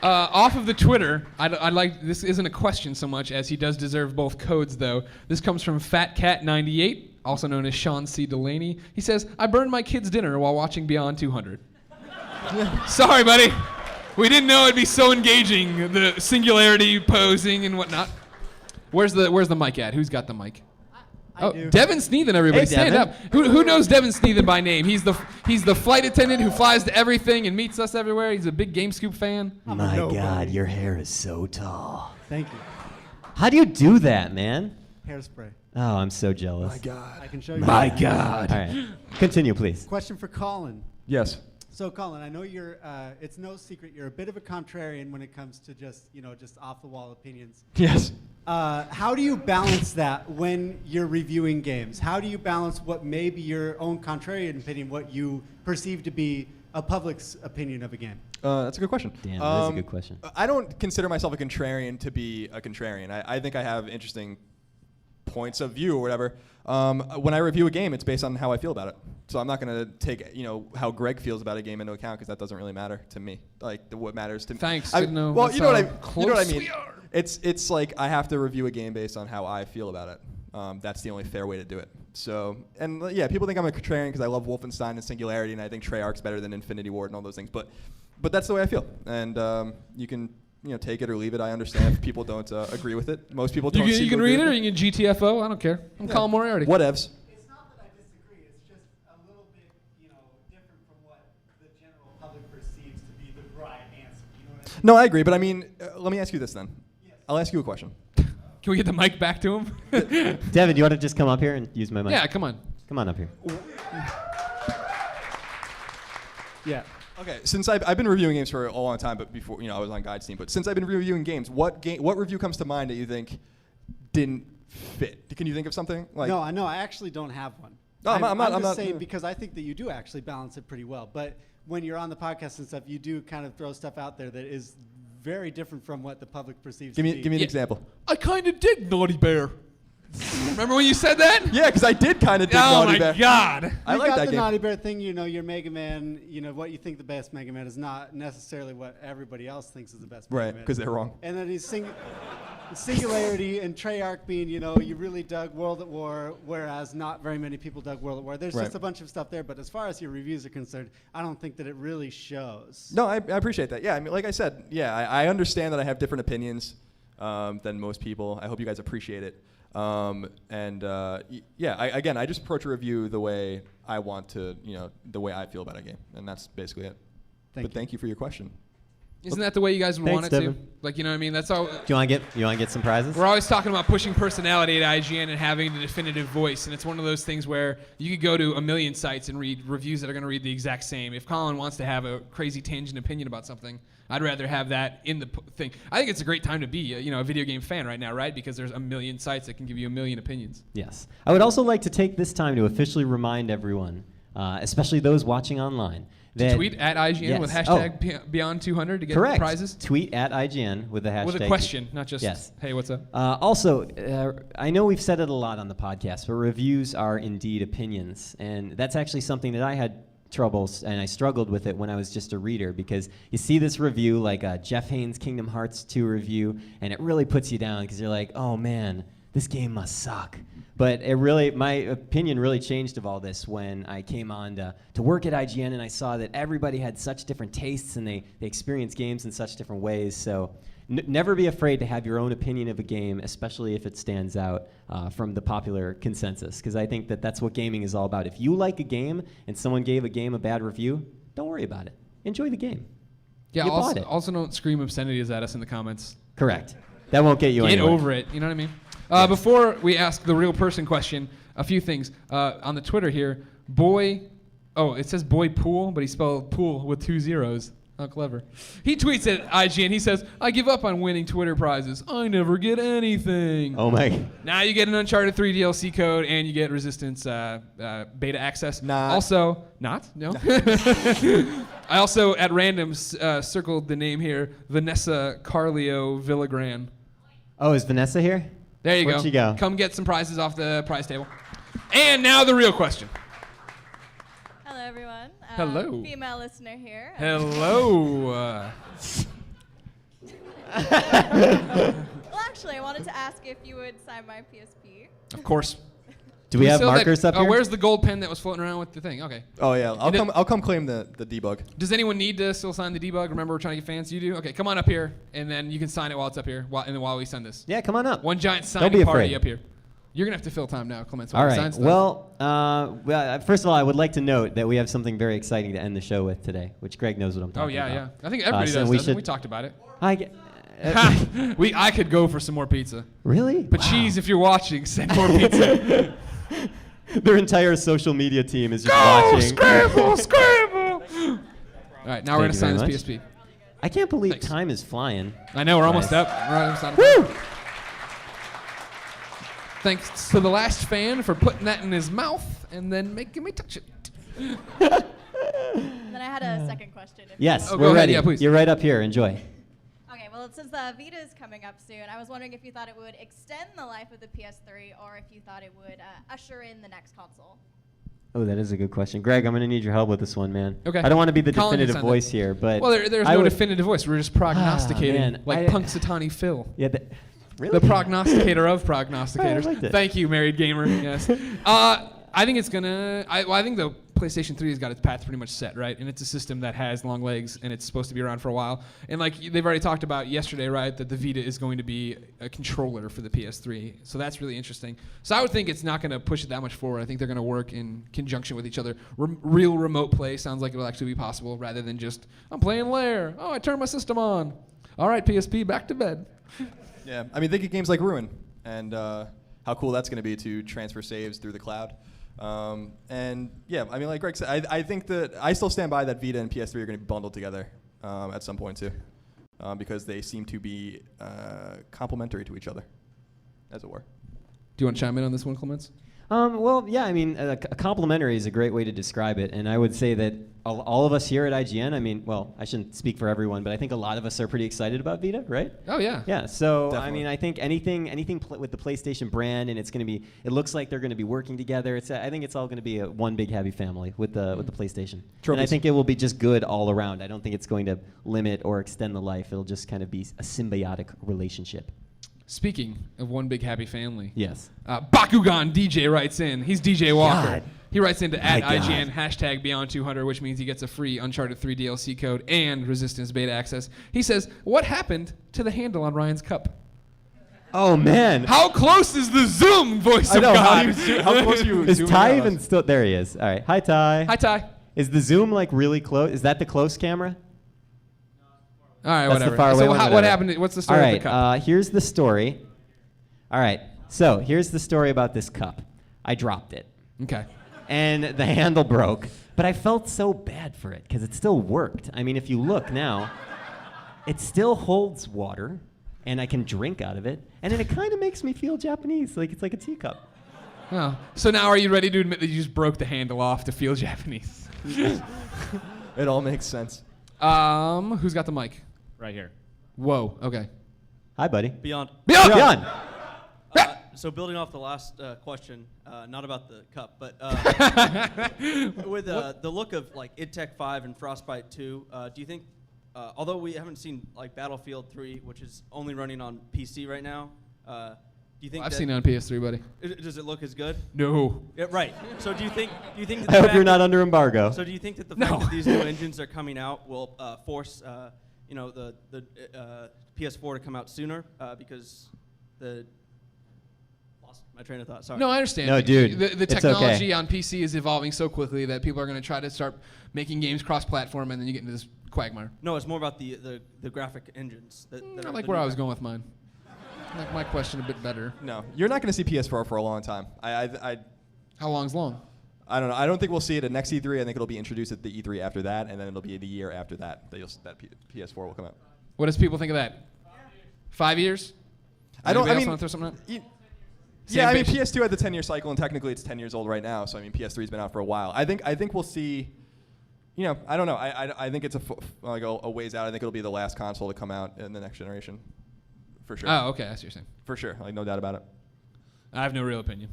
Off of the Twitter, I'd like, this isn't a question so much as he does deserve both codes though. This comes from FatCat98, also known as Sean C. Delaney. He says, I burned my kid's dinner while watching Beyond 200. Sorry, buddy. We didn't know it'd be so engaging, the singularity posing and whatnot. Where's the mic at? Who's got the mic? Oh, do. Devin Sneathen, everybody, Hey, stand Devin. up. Who knows Devin Sneathen by name? He's the flight attendant who flies to everything and meets us everywhere. He's a big Game Scoop fan. My God, your hair is so tall. Thank you. How do you do that, man? Hairspray. Oh, I'm so jealous. My God. I can show you. My God. All right. Continue, please. Question for Colin. Yes. So, Colin, I know you're. It's no secret you're a bit of a contrarian when it comes to just off the wall opinions. Yes. How do you balance that when you're reviewing games? How do you balance what may be your own contrarian opinion, what you perceive to be a public's opinion of a game? That's a good question. Damn, that is a good question. I don't consider myself a contrarian to be a contrarian. I think I have interesting points of view or whatever. When I review a game, it's based on how I feel about it. So I'm not going to take how Greg feels about a game into account because that doesn't really matter to me. Like what matters to me. Thanks. I, Good to know. well, That's you know what I how you know what I close mean. we are. It's like I have to review a game based on how I feel about it. That's the only fair way to do it. So and yeah, people think I'm a contrarian because I love Wolfenstein and Singularity and I think Treyarch's better than Infinity Ward and all those things. But that's the way I feel. And you can take it or leave it. I understand if people don't agree with it. Most people don't. You can read it or you can GTFO. I don't care. I'm Colin Moriarty. Whatevs. It's not that I disagree. It's just a little bit, different from what the general public perceives to be the right answer. You know what I mean? No, I agree. But I mean, let me ask you this then. I'll ask you a question. Can we get the mic back to him? Devin, do you want to just come up here and use my mic? Yeah, come on. Come on up here. Yeah. Okay, since I've been reviewing games for a long time, but before I was on Guide's team. But since I've been reviewing games, what review comes to mind that you think didn't fit? Can you think of something like? No, I actually don't have one. No, I'm just not saying because I think that you do actually balance it pretty well. But when you're on the podcast and stuff, you do kind of throw stuff out there that is very different from what the public perceives. Give to me be. an example. I kind of dig Naughty Bear. Remember when you said that? Yeah, because I did kind of dig Naughty Bear. Oh my God! I You like got that the game. Naughty Bear thing, your Mega Man, what you think the best Mega Man is not necessarily what everybody else thinks is the best Mega Right, Man. 'cause they're wrong. And then he's Singularity and Treyarch being, you really dug World at War, whereas not very many people dug World at War. There's Right. just a bunch of stuff there, but as far as your reviews are concerned, I don't think that it really shows. No, I appreciate that. Yeah, I mean, like I said, I understand that I have different opinions than most people. I hope you guys appreciate it. I just approach a review the way I want to, the way I feel about a game, and that's basically it. Thank you for your question. Isn't that the way you guys would Thanks, want it Devin. to? Like, you know what I mean? That's all. Do you want to get some prizes? We're always talking about pushing personality at IGN and having the definitive voice, and it's one of those things where you could go to a million sites and read reviews that are going to read the exact same. If Colin wants to have a crazy tangent opinion about something, I'd rather have that in the thing. I think it's a great time to be, a video game fan right now, right? Because there's a million sites that can give you a million opinions. Yes. I would also like to take this time to officially remind everyone, especially those watching online, that Tweet at IGN with hashtag Beyond 200 to get correct. prizes. Tweet at IGN with the hashtag. With a question, not just, yes. hey, what's up? Also, I know we've said it a lot on the podcast, but reviews are indeed opinions. And that's actually something that I had troubles and I struggled with it when I was just a reader, because you see this review like a Jeff Haynes Kingdom Hearts 2 review, and it really puts you down because you're like, oh man, this game must suck. But my opinion really changed of all this when I came on to work at IGN, and I saw that everybody had such different tastes and they experience games in such different ways. So never be afraid to have your own opinion of a game, especially if it stands out from the popular consensus, because I think that that's what gaming is all about. If you like a game and someone gave a game a bad review, don't worry about it. Enjoy the game. Yeah, You bought it. also don't scream obscenities at us in the comments. Correct. That won't get you Get anywhere. over it. You know what I mean? Before we ask the real person question, a few things. On the Twitter here, it says Boy Pool, but he spelled pool with 2 zeros. How clever. He tweets at IGN, he says, I give up on winning Twitter prizes. I never get anything. Oh my. Now you get an Uncharted 3 DLC code and you get Resistance beta access. Not. Also, not? No. I also, at random, circled the name here, Vanessa Carlio Villagran. Oh, is Vanessa here? There you Where'd go. she go? Come get some prizes off the prize table. And now the real question. Hello, everyone. Hello. Female listener here. Hello. Well, actually, I wanted to ask if you would sign my PSP. Of course. Do we have still markers up here? Where's the gold pen that was floating around with the thing? Okay. Oh yeah, I'll come claim the debug. Does anyone need to still sign the debug? Remember, we're trying to get fans. You do? Okay, come on up here, and then you can sign it while it's up here, and then while we send this. Yeah, come on up. One giant Don't signing be party afraid. up here. You're going to have to fill time now, Clements. All right. Sign stuff. Well, first of all, I would like to note that we have something very exciting to end the show with today, which Greg knows what I'm talking about. Oh, yeah. I think everybody so does, we doesn't it? should- We talked about it. I I could go for some more pizza. Really? But cheese, if you're watching, send more pizza. Their entire social media team is just Go, watching. scramble, scramble. All right, now we're going to sign Thank this you very PSP. I can't believe time is flying. I know, we're almost Guys. up. We're almost out of Woo! time. Thanks to the last fan for putting that in his mouth and then making me touch it. And then I had a second question. if Yes, Oh, we're go ahead. ready. Yeah, please. You're right up here. Enjoy. Okay, well, since the Vita is coming up soon, I was wondering if you thought it would extend the life of the PS3 or if you thought it would usher in the next console. Oh, that is a good question. Greg, I'm going to need your help with this one, man. Okay. I don't want to be the Colin, you definitive signed voice it. here, but Well, there's I no would- definitive voice. We're just prognosticating, man, like Punxsutawney Phil. Yeah, really? The prognosticator of prognosticators. I liked it. Thank you, married gamer. Yes. I think it's gonna. I think the PlayStation 3 has got its path pretty much set, right? And it's a system that has long legs, and it's supposed to be around for a while. And like they've already talked about yesterday, right, that the Vita is going to be a controller for the PS3. So that's really interesting. So I would think it's not going to push it that much forward. I think they're going to work in conjunction with each other. Real remote play sounds like it will actually be possible, rather than just I'm playing Lair. Oh, I turned my system on. All right, PSP, back to bed. Yeah, I mean, think of games like Ruin and how cool that's going to be to transfer saves through the cloud. And yeah, I mean, like Greg said, I think that I still stand by that Vita and PS3 are going to be bundled together at some point too, because they seem to be complementary to each other, as it were. Do you want to chime in on this one, Clements? Well, yeah, I mean, a complimentary is a great way to describe it, and I would say that all of us here at IGN, I mean, well, I shouldn't speak for everyone, but I think a lot of us are pretty excited about Vita, right? Oh, yeah. Yeah, so, Definitely. I mean, I think anything with the PlayStation brand, and it looks like they're going to be working together. I think it's all going to be one big happy family with the PlayStation. And I Trophies. think it will be just good all around. I don't think it's going to limit or extend the life. It'll just kind of be a symbiotic relationship. Speaking of one big happy family. Yes. Bakugan DJ writes in. He's DJ Walker. God. He writes into My @IGN God. #Beyond200, which means he gets a free Uncharted 3 DLC code and Resistance beta access. He says, "What happened to the handle on Ryan's cup?" Oh, man. How close is the zoom, voice I of know, God? how close are you Is zooming Ty out? even still? There he is. All right. Hi, Ty. Hi, Ty. Is the zoom like really close? Is that the close camera? All right, That's whatever. the far away So one, what whatever. happened? What's the story All of right, the cup? here's the story. All right, so here's the story about this cup. I dropped it. Okay. And the handle broke, but I felt so bad for it because it still worked. I mean, if you look now, it still holds water, and I can drink out of it, and then it kind of makes me feel Japanese, like it's like a teacup. Oh. So now are you ready to admit that you just broke the handle off to feel Japanese? It all makes sense. Who's got the mic? Right here. Whoa. Okay. Hi, buddy. Beyond. Beyond. So building off the last question, not about the cup, but with the look of like id Tech 5 and Frostbite 2, do you think, although we haven't seen like Battlefield 3, which is only running on PC right now, do you think I've seen it on PS3, buddy. Does it look as good? No. Yeah, right. So do you think that I hope you're not under embargo. So do you think that the fact that these new engines are coming out will force the PS4 to come out sooner because lost my train of thought. Sorry. No, I understand. No, dude, The it's technology okay. on PC is evolving so quickly that people are going to try to start making games cross-platform, and then you get into this quagmire. No, it's more about the graphic engines. I like where I was going with mine. I like my question a bit better. No, you're not going to see PS4 for a long time. How long's long? I don't know. I don't think we'll see it at next E3. I think it'll be introduced at the E3 after that, and then it'll be the year after that that PS4 will come out. What does people think of that? 5 years? I don't. I Anybody else mean, wanna throw something out? yeah, I mean, Sam, PS2 had the 10-year cycle, and technically it's 10 years old right now. So I mean, PS3's been out for a while. I think we'll see. You know, I don't know. I think it's a ways out. I think it'll be the last console to come out in the next generation, for sure. Oh, okay, that's what you're saying. For sure, like no doubt about it. I have no real opinion.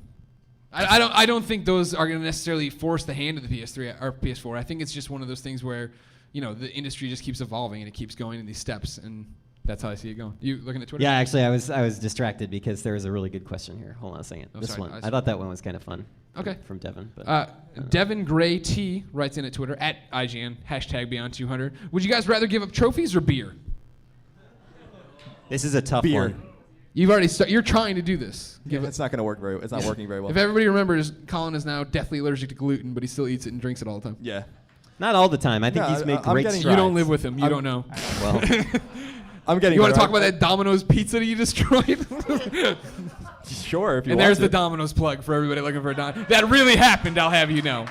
I don't think those are going to necessarily force the hand of the PS3 or PS4. I think it's just one of those things where, the industry just keeps evolving and it keeps going in these steps, and that's how I see it going. You looking at Twitter? Yeah, actually, I was distracted because there was a really good question here. Hold on a second. Oh, This sorry, one. I thought that one was kind of fun. Okay. From Devin. But Devin Gray T writes in at Twitter @IGN #Beyond200. Would you guys rather give up trophies or beer? This is a tough Beer. one. You've already you're trying to do this. Yeah, it's not going to work very. It's not working very well. If everybody remembers, Colin is now deathly allergic to gluten, but he still eats it and drinks it all the time. Yeah. Not all the time. I think he's made great strides. You don't live with him. You don't know. Well, I'm getting. You want to better. talk about that Domino's pizza that you destroyed? Sure, if you And want there's to. the Domino's plug for everybody looking for a that really happened. I'll have you know.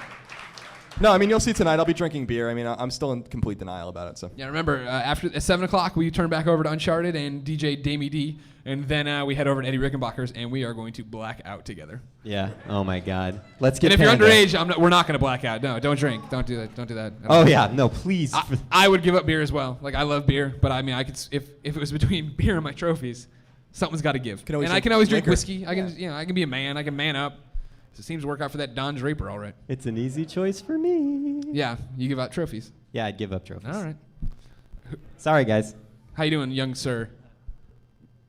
No, I mean you'll see tonight. I'll be drinking beer. I mean I'm still in complete denial about it. So. Yeah, remember at 7:00 we turn back over to Uncharted and DJ Damie D, and then we head over to Eddie Rickenbacher's, and we are going to black out together. Yeah. Oh my God. Let's get. And if you're Panda. underage, we're not going to black out. No, don't drink. Don't do that. Don't do that. Oh yeah. No, please. I would give up beer as well. Like I love beer, but I mean I could if it was between beer and my trophies, something's got to give. And I can always drink liquor. whiskey. I can be a man. I can man up. It seems to work out for that Don Draper, all right. It's an easy choice for me. Yeah, you give out trophies. Yeah, I'd give up trophies. All right. Sorry, guys. How you doing, young sir?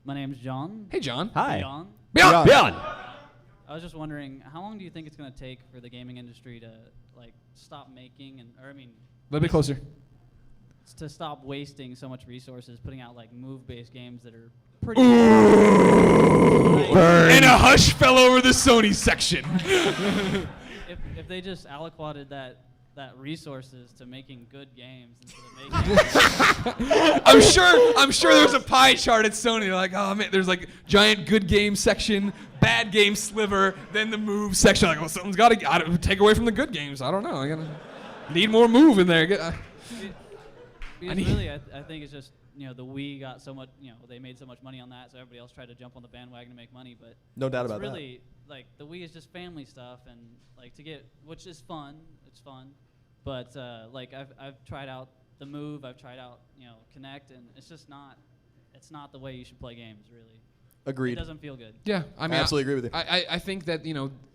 My name's John. Hey, John. Hi. Beyond. Beyond. I was just wondering, how long do you think it's going to take for the gaming industry to stop making A little bit closer. to stop wasting so much resources putting out move-based games that are pretty. And a hush fell over the Sony section. if they just aliquoted that resources to making good games instead of making. I'm sure there's a pie chart at Sony. They're like, oh man, there's giant good game section, bad game sliver, then the move section. Like, well, something's got to take away from the good games. I don't know. I gotta need more move in there. Because need- really, I think it's just, the Wii got so much, they made so much money on that, so everybody else tried to jump on the bandwagon to make money. But No doubt it's about that. really, like, the Wii is just family stuff, and like which is fun. It's fun, but like I've tried out the Move, I've tried out Kinect, and it's just not. It's not the way you should play games, really. Agreed. It doesn't feel good. Yeah, I mean, absolutely agree with you. I think that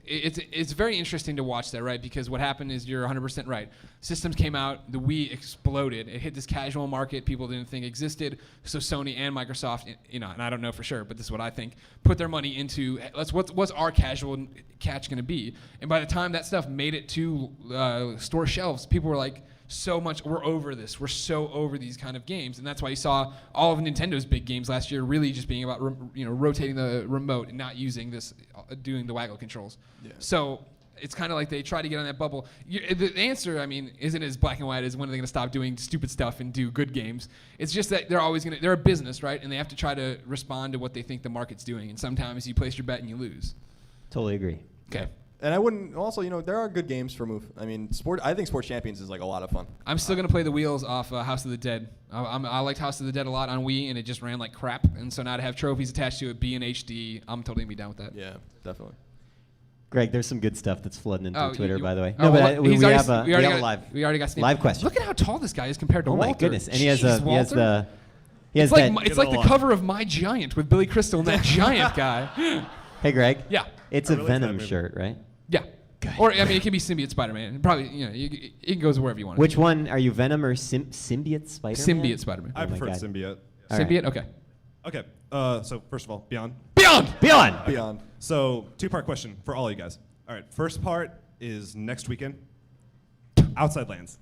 it's very interesting to watch that, right? Because what happened is you're 100% right. Systems came out, the Wii exploded. It hit this casual market people didn't think existed. So Sony and Microsoft, and I don't know for sure, but this is what I think, put their money into what's our casual catch going to be? And by the time that stuff made it to store shelves, people were like, so much, we're over this. We're so over these kind of games, and that's why you saw all of Nintendo's big games last year really just being about rotating the remote and not using this, doing the waggle controls. Yeah. So it's kind of like they try to get on that bubble. The answer, I mean, isn't as black and white as when are they going to stop doing stupid stuff and do good games. It's just that they're a business, right? And they have to try to respond to what they think the market's doing. And sometimes you place your bet and you lose. Totally agree. Okay. And I wouldn't also, there are good games for Move. I mean, I think Sports Champions is like a lot of fun. I'm still gonna play the wheels off House of the Dead. I liked House of the Dead a lot on Wii, and it just ran like crap. And so now to have trophies attached to it, be in HD, I'm totally gonna be down with that. Yeah, definitely. Greg, there's some good stuff that's flooding into Twitter, by the way. Oh, No, but well, we he's have already- a we already live. We already got Steve. Live question. Look at how tall this guy is compared to Oh Walter. my goodness! And he has Jeez, the. It's like the cover of My Giant with Billy Crystal and that giant guy. Hey, Greg. Yeah. It's a Venom shirt, right? Yeah. Or I mean, it can be Symbiote Spider-Man. Probably, it goes wherever you want. Which one are you, Venom or Symbiote Spider-Man? Symbiote Spider-Man. I Oh my prefer God. Symbiote. All right. Symbiote. Okay. Okay. So first of all, Beyond. Beyond. Beyond. Okay. Beyond. So 2-part question for all you guys. All right. First part is next weekend. Outside Lands.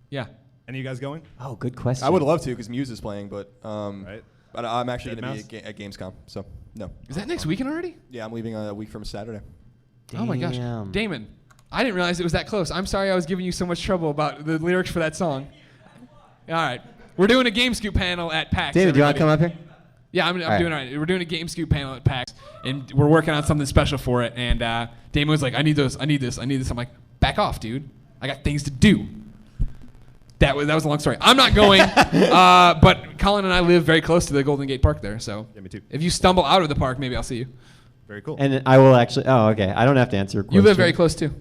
Yeah. Any of you guys going? Oh, good question. I would love to because Muse is playing, but Right. but I'm actually Dead going Mouse? to be at Gamescom, so no. Is that next weekend already? Yeah, I'm leaving a week from Saturday. Oh my gosh, Damn. Damon, I didn't realize it was that close. I'm sorry I was giving you so much trouble about the lyrics for that song. All right, we're doing a Game Scoop panel at PAX. David, do you want to everybody. come up here? Yeah, I'm All right. doing all right. We're doing a Game Scoop panel at PAX, and we're working on something special for it. And Damon was like, I need those, I need this, I need this. I'm like, back off, dude. I got things to do. That was a long story. I'm not going, but Colin and I live very close to the Golden Gate Park there. So Yeah, me too. if you stumble out of the park, maybe I'll see you. Very cool. And I will actually. Oh, okay. I don't have to answer your question. You live very close too.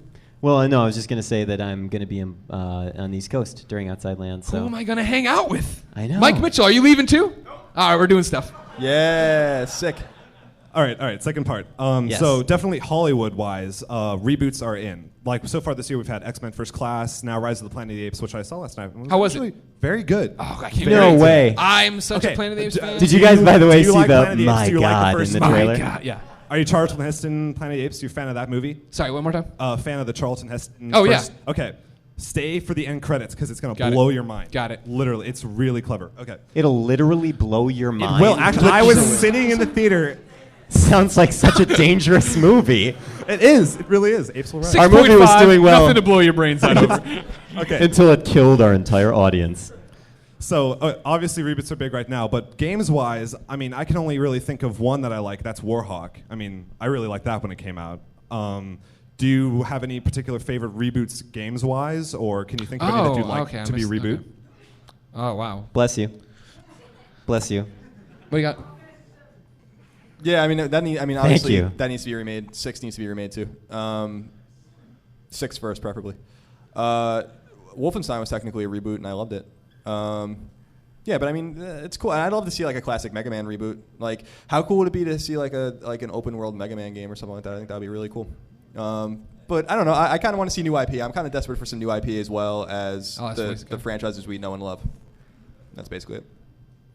Well, no, I was just going to say that I'm going to be on the East Coast during Outside Lands. So. Who am I going to hang out with? I know. Mike Mitchell, are you leaving too? All right, we're doing stuff. Yeah, sick. All right. Second part. Yes. So definitely Hollywood-wise, reboots are in. Like so far this year, we've had X-Men: First Class, now Rise of the Planet of the Apes, which I saw last night. How was it? actually very good. Oh, I can't No wait. way. I'm such Okay, a Planet of the Apes fan. Did you guys, by the way, do you see like the Planet of the Apes? my Do you like the God first in the one? trailer? My God, yeah. Are you Charlton Heston, Planet of the Apes? You a fan of that movie? Sorry, one more time. Fan of the Charlton Heston. Oh, yeah. first- Okay. Stay for the end credits because it's gonna Got it. blow your mind. Got it. Literally, it's really clever. Okay. It'll literally blow your mind. Well, actually, I was sitting in the theater. Sounds like such a dangerous movie. It is. It really is. Apes will rise. Our movie was 6.5, doing well. Nothing to blow your brains out of. Okay. Until it killed our entire audience. So obviously reboots are big right now, but games-wise, I mean, I can only really think of one that I like. That's Warhawk. I mean, I really liked that when it came out. Do you have any particular favorite reboots games-wise, or can you think of any that you'd like okay, I to be missed- reboot? okay. Oh wow. Bless you. Bless you. What do you got? Yeah, I mean Thank obviously you. that needs to be remade. 6 needs to be remade too. 6 first, preferably. Wolfenstein was technically a reboot, and I loved it. Yeah, but I mean, it's cool. And I'd love to see like a classic Mega Man reboot. Like, how cool would it be to see like an open world Mega Man game or something like that? I think that'd be really cool. But I don't know. I kind of want to see new IP. I'm kind of desperate for some new IP as well as the franchises we know and love. That's basically it.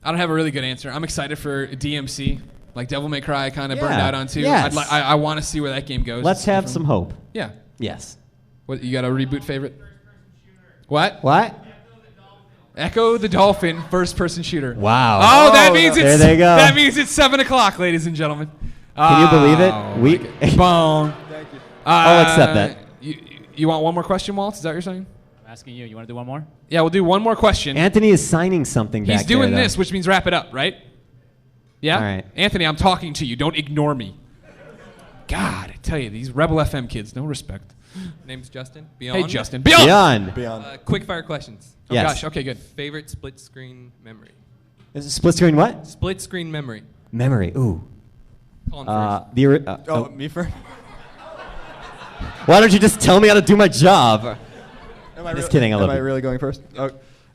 I don't have a really good answer. I'm excited for DMC. Like Devil May Cry, I kind of burned Yeah. out on too. Yes. I want to see where that game goes. Let's It's have different. some hope. Yeah. Yes. What you got a reboot favorite? What? What? Echo the Dolphin, first-person shooter. Wow. Oh, that means there it's they go. that means it's 7:00, ladies and gentlemen. Can you believe it? Oh, We- my God. Bong. Thank you. I'll accept that. You want one more question, Walt? Is that what you're saying? I'm asking you. You want to do one more? Yeah, we'll do one more question. Anthony is signing something back He's doing there, though. this, which means wrap it up, right? Yeah? All right. Anthony, I'm talking to you. Don't ignore me. God, I tell you, these Rebel FM kids, no respect. Name's Justin. Hey, Beyond. Justin. Beyond! Beyond. Quick fire questions. Oh Yes. gosh. Okay, good. Favorite split screen memory. Is it split screen what? Split screen memory. Memory. Ooh. Colin first. Me first? Why don't you just tell me how to do my job? Just kidding. I love Am I you. really going first?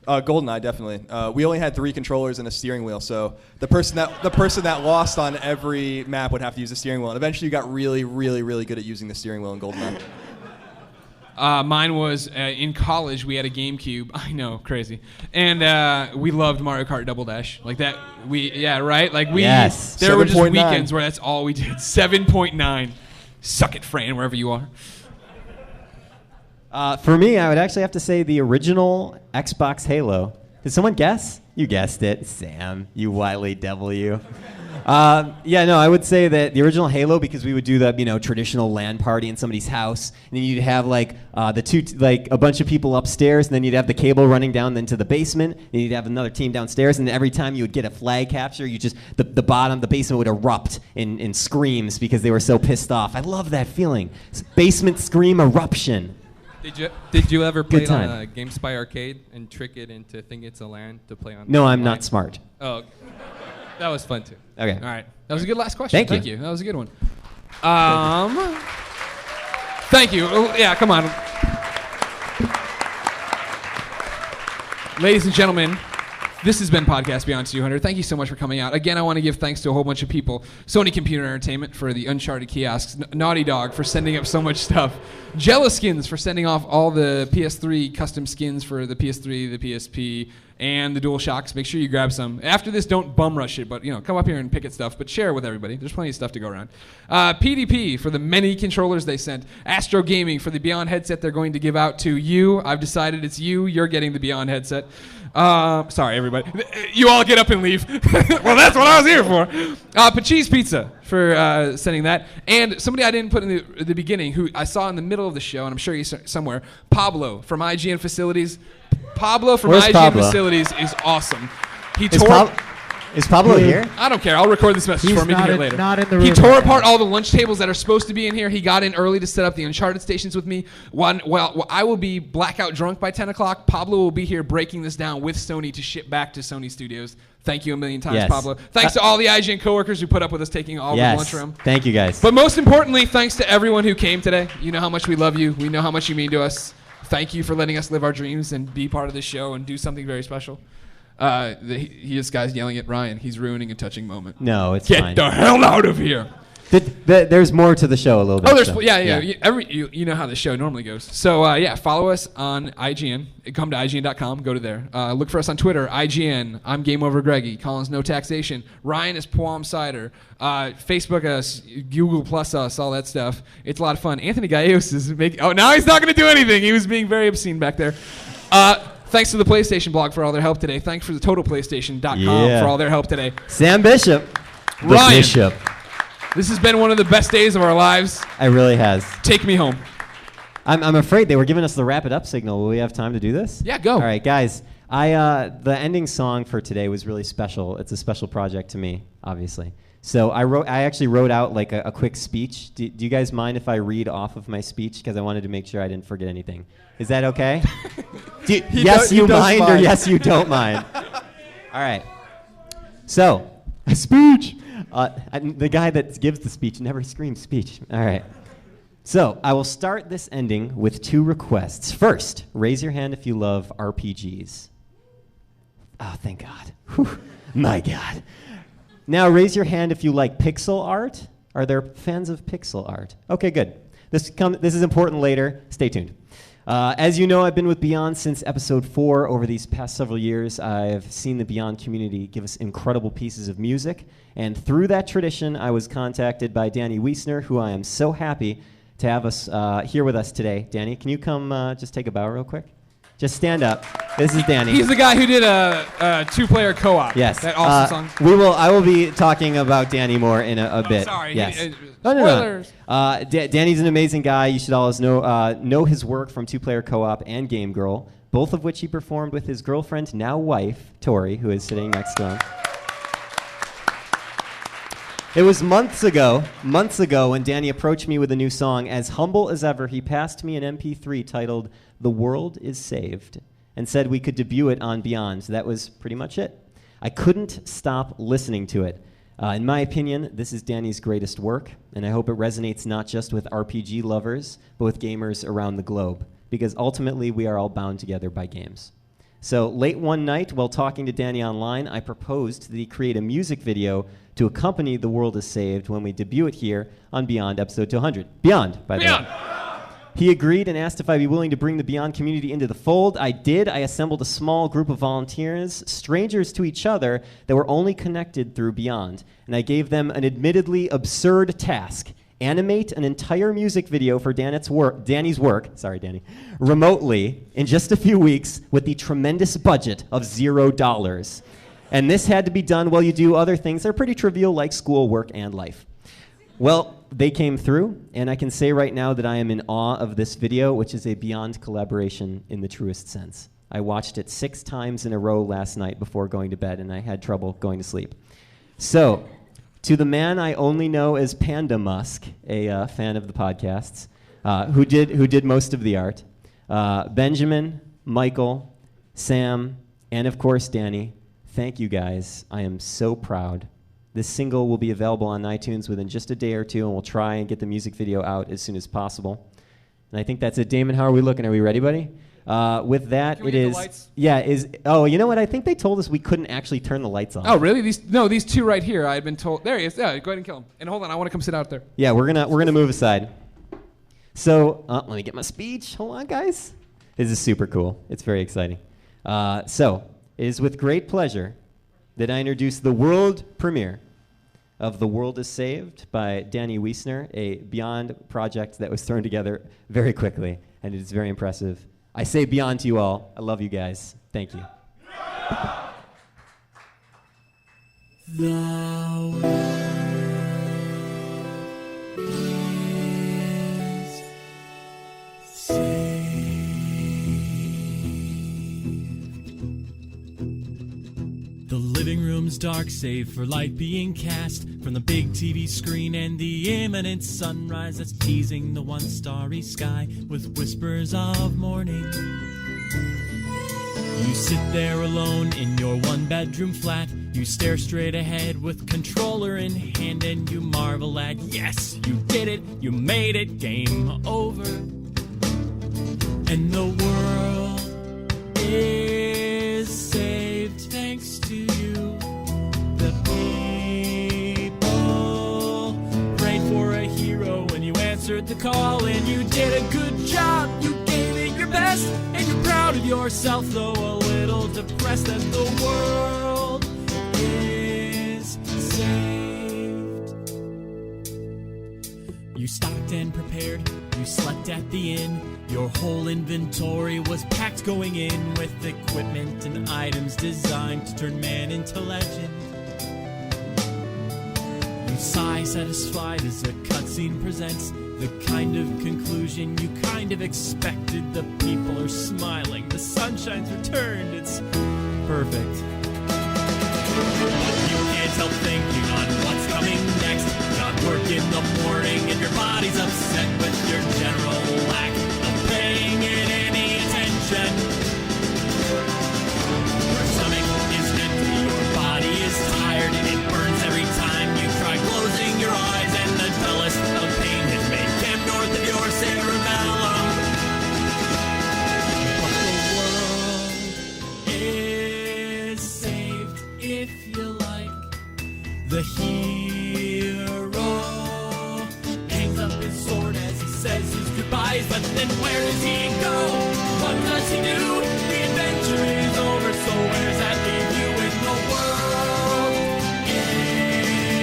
GoldenEye, definitely. We only had 3 controllers and a steering wheel, so the person that lost on every map would have to use the steering wheel. And eventually, you got really, really, really good at using the steering wheel in GoldenEye. Mine was in college. We had a GameCube. I know, crazy, and we loved Mario Kart Double Dash. Like that. Right. Like we. Yes. There were just 7.9. weekends where that's all we did. 7.9. Suck it, Fran, wherever you are. For me, I would actually have to say the original Xbox Halo. Did someone guess? You guessed it, Sam. You wily devil, you. I would say that the original Halo, because we would do the traditional LAN party in somebody's house, and then you'd have a bunch of people upstairs, and then you'd have the cable running down into the basement, and you'd have another team downstairs, and every time you would get a flag capture, the basement would erupt in screams because they were so pissed off. I love that feeling. Basement scream eruption. Did you ever play Good it on time. GameSpy Arcade and trick it into thinking it's a LAN to play on? No, I'm online? not smart. Oh, okay. That was fun too. Okay. All right. That was a good last question. Thank you. That was a good one. Thank you. Oh, yeah, come on. Ladies and gentlemen, this has been Podcast Beyond 200. Thank you so much for coming out. Again, I want to give thanks to a whole bunch of people. Sony Computer Entertainment for the Uncharted kiosks. Naughty Dog for sending up so much stuff. Jellaskins for sending off all the PS3 custom skins for the PS3, the PSP, and the DualShocks. Make sure you grab some. After this, don't bum rush it, but come up here and pick at stuff, but share with everybody. There's plenty of stuff to go around. PDP for the many controllers they sent. Astro Gaming for the Beyond headset they're going to give out to you. I've decided it's you. You're getting the Beyond headset. Sorry, everybody. You all get up and leave. Well, that's what I was here for. Pacheese Pizza for sending that. And somebody I didn't put in the beginning, who I saw in the middle of the show, and I'm sure he's somewhere, Pablo from IGN Facilities. Pablo from Where's IGN Pablo? Facilities is awesome. Is Pablo here? I don't care. I'll record this message for him. You can hear it later. not in the He room tore right apart all the lunch tables that are supposed to be in here. He got in early to set up the Uncharted stations with me. Well, I will be blackout drunk by 10 o'clock. Pablo will be here breaking this down with Sony to ship back to Sony Studios. Thank you a million times, Yes. Pablo. Thanks to all the IGN coworkers who put up with us taking all the lunchroom. Thank you, guys. But most importantly, thanks to everyone who came today. You know how much we love you. We know how much you mean to us. Thank you for letting us live our dreams and be part of this show and do something very special. This guy's yelling at Ryan. He's ruining a touching moment. No, it's Get fine. the hell out of here. There's more to the show a little bit. Oh, there's so, yeah. You know how the show normally goes. So follow us on IGN. Come to IGN.com. Go to there. Look for us on Twitter. IGN. I'm Game Over Greggy. Collins No Taxation. Ryan is Puam Cider. Facebook us. Google Plus us. All that stuff. It's a lot of fun. Anthony Gallegos is making. Oh, now he's not going to do anything. He was being very obscene back there. Thanks to the PlayStation blog for all their help today. Thanks for the TotalPlayStation.com for all their help today. Sam Bishop. The Ryan. Bishop. This has been one of the best days of our lives. It really has. Take me home. I'm afraid they were giving us the wrap it up signal. Will we have time to do this? Yeah, go. All right, guys. The ending song for today was really special. It's a special project to me, obviously. So I actually wrote out like a quick speech. Do you guys mind if I read off of my speech? Because I wanted to make sure I didn't forget anything. Is that okay? Yes, you mind, or yes, you don't mind. All right. So, a speech. The guy that gives the speech never screams speech. All right. So, I will start this ending with 2 requests. First, raise your hand if you love RPGs. Oh, thank God. Whew. My God. Now, raise your hand if you like pixel art. Are there fans of pixel art? Okay, good. This is important later. Stay tuned. As you know, I've been with Beyond since episode 4. Over these past several years, I've seen the Beyond community give us incredible pieces of music. And through that tradition, I was contacted by Danny Wiesner, who I am so happy to have us here with us today. Danny, can you come just take a bow real quick? Just stand up. This is Danny. He's the guy who did a 2-player co-op. Yes. That awesome song. I will be talking about Danny more in a bit. Sorry. Yes. Spoilers. No. Danny's an amazing guy. You should always know his work from 2-player co-op and Game Girl, both of which he performed with his girlfriend, now wife, Tori, who is sitting next to him. It was months ago when Danny approached me with a new song. As humble as ever, he passed me an MP3 titled "The World Is Saved," and said we could debut it on Beyond. That was pretty much it. I couldn't stop listening to it. In my opinion, this is Danny's greatest work, and I hope it resonates not just with RPG lovers, but with gamers around the globe, because ultimately we are all bound together by games. So late one night, while talking to Danny online, I proposed that he create a music video to accompany The World Is Saved when we debut it here on Beyond episode 200. Beyond, by the way. He agreed and asked if I'd be willing to bring the Beyond community into the fold. I did. I assembled a small group of volunteers, strangers to each other, that were only connected through Beyond. And I gave them an admittedly absurd task: animate an entire music video for Danny's work, remotely in just a few weeks with the tremendous budget of $0. And this had to be done while you do other things that are pretty trivial, like school, work, and life. Well, they came through, and I can say right now that I am in awe of this video, which is a Beyond collaboration in the truest sense. I watched it 6 times in a row last night before going to bed, and I had trouble going to sleep. So, to the man I only know as Panda Musk, a fan of the podcasts, who did most of the art, Benjamin, Michael, Sam, and of course Danny, thank you guys. I am so proud. This single will be available on iTunes within just a day or two, and we'll try and get the music video out as soon as possible. And I think that's it. Damon, how are we looking? Are we ready, buddy? With that, Can we get the lights? Oh, you know what? I think they told us we couldn't actually turn the lights on. Oh, really? These two right here. I had been told. There he is. Yeah, go ahead and kill him. And hold on, I want to come sit out there. Yeah, we're gonna move aside. So let me get my speech. Hold on, guys. This is super cool. It's very exciting. So it is with great pleasure that I introduce the world premiere of The World Is Saved by Danny Wiesner, a Beyond project that was thrown together very quickly, and it is very impressive. I say Beyond to you all. I love you guys. Thank you. The living room's dark, save for light being cast from the big TV screen and the imminent sunrise that's teasing the one starry sky with whispers of morning. You sit there alone in your one-bedroom flat. You stare straight ahead with controller in hand and you marvel at, yes, you did it, you made it, game over. And the world is saved thanks to you. The people prayed for a hero when you answered the call, and you did a good job. You gave it your best, and you're proud of yourself, though a little depressed that the world is saved. You stocked and prepared, you slept at the inn. Your whole inventory was packed going in with equipment and items designed to turn man into legend. You sigh satisfied as a cutscene presents the kind of conclusion you kind of expected. The people are smiling, the sunshine's returned, it's perfect. You can't help thinking on what's coming next. Got work in the morning and your body's upset with your general lack of paying it any attention. Your stomach is empty, your body is tired, and it burns every time you try closing your eyes, and the dullest of pain has made camp north of your cerebellum. But the world is saved if you like. The hero hangs up his sword as he says his goodbyes, but then where does he go? What does he do? The adventure is over, so where's that leave you when the world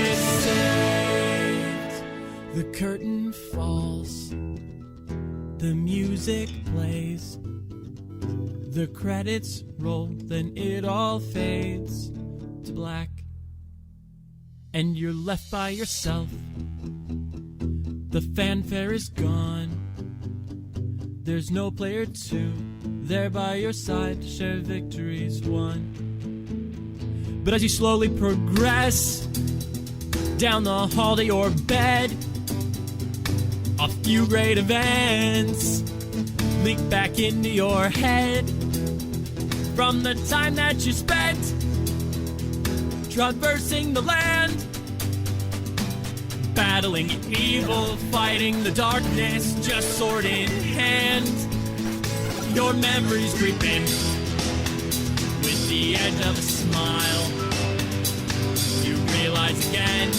is saved? The curtain falls, the music plays, the credits roll, then it all fades to black. And you're left by yourself. The fanfare is gone. There's no player 2 there by your side to share victories won. But as you slowly progress down the hall to your bed, a few great events leak back into your head. from the time that you spent traversing the land, battling evil, fighting the darkness, just sword in hand. Your memories creep in with the edge of a smile. You realize again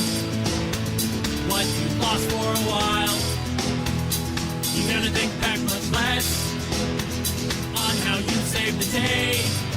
what you lost for a while. You're gonna think back much less on how you saved the day.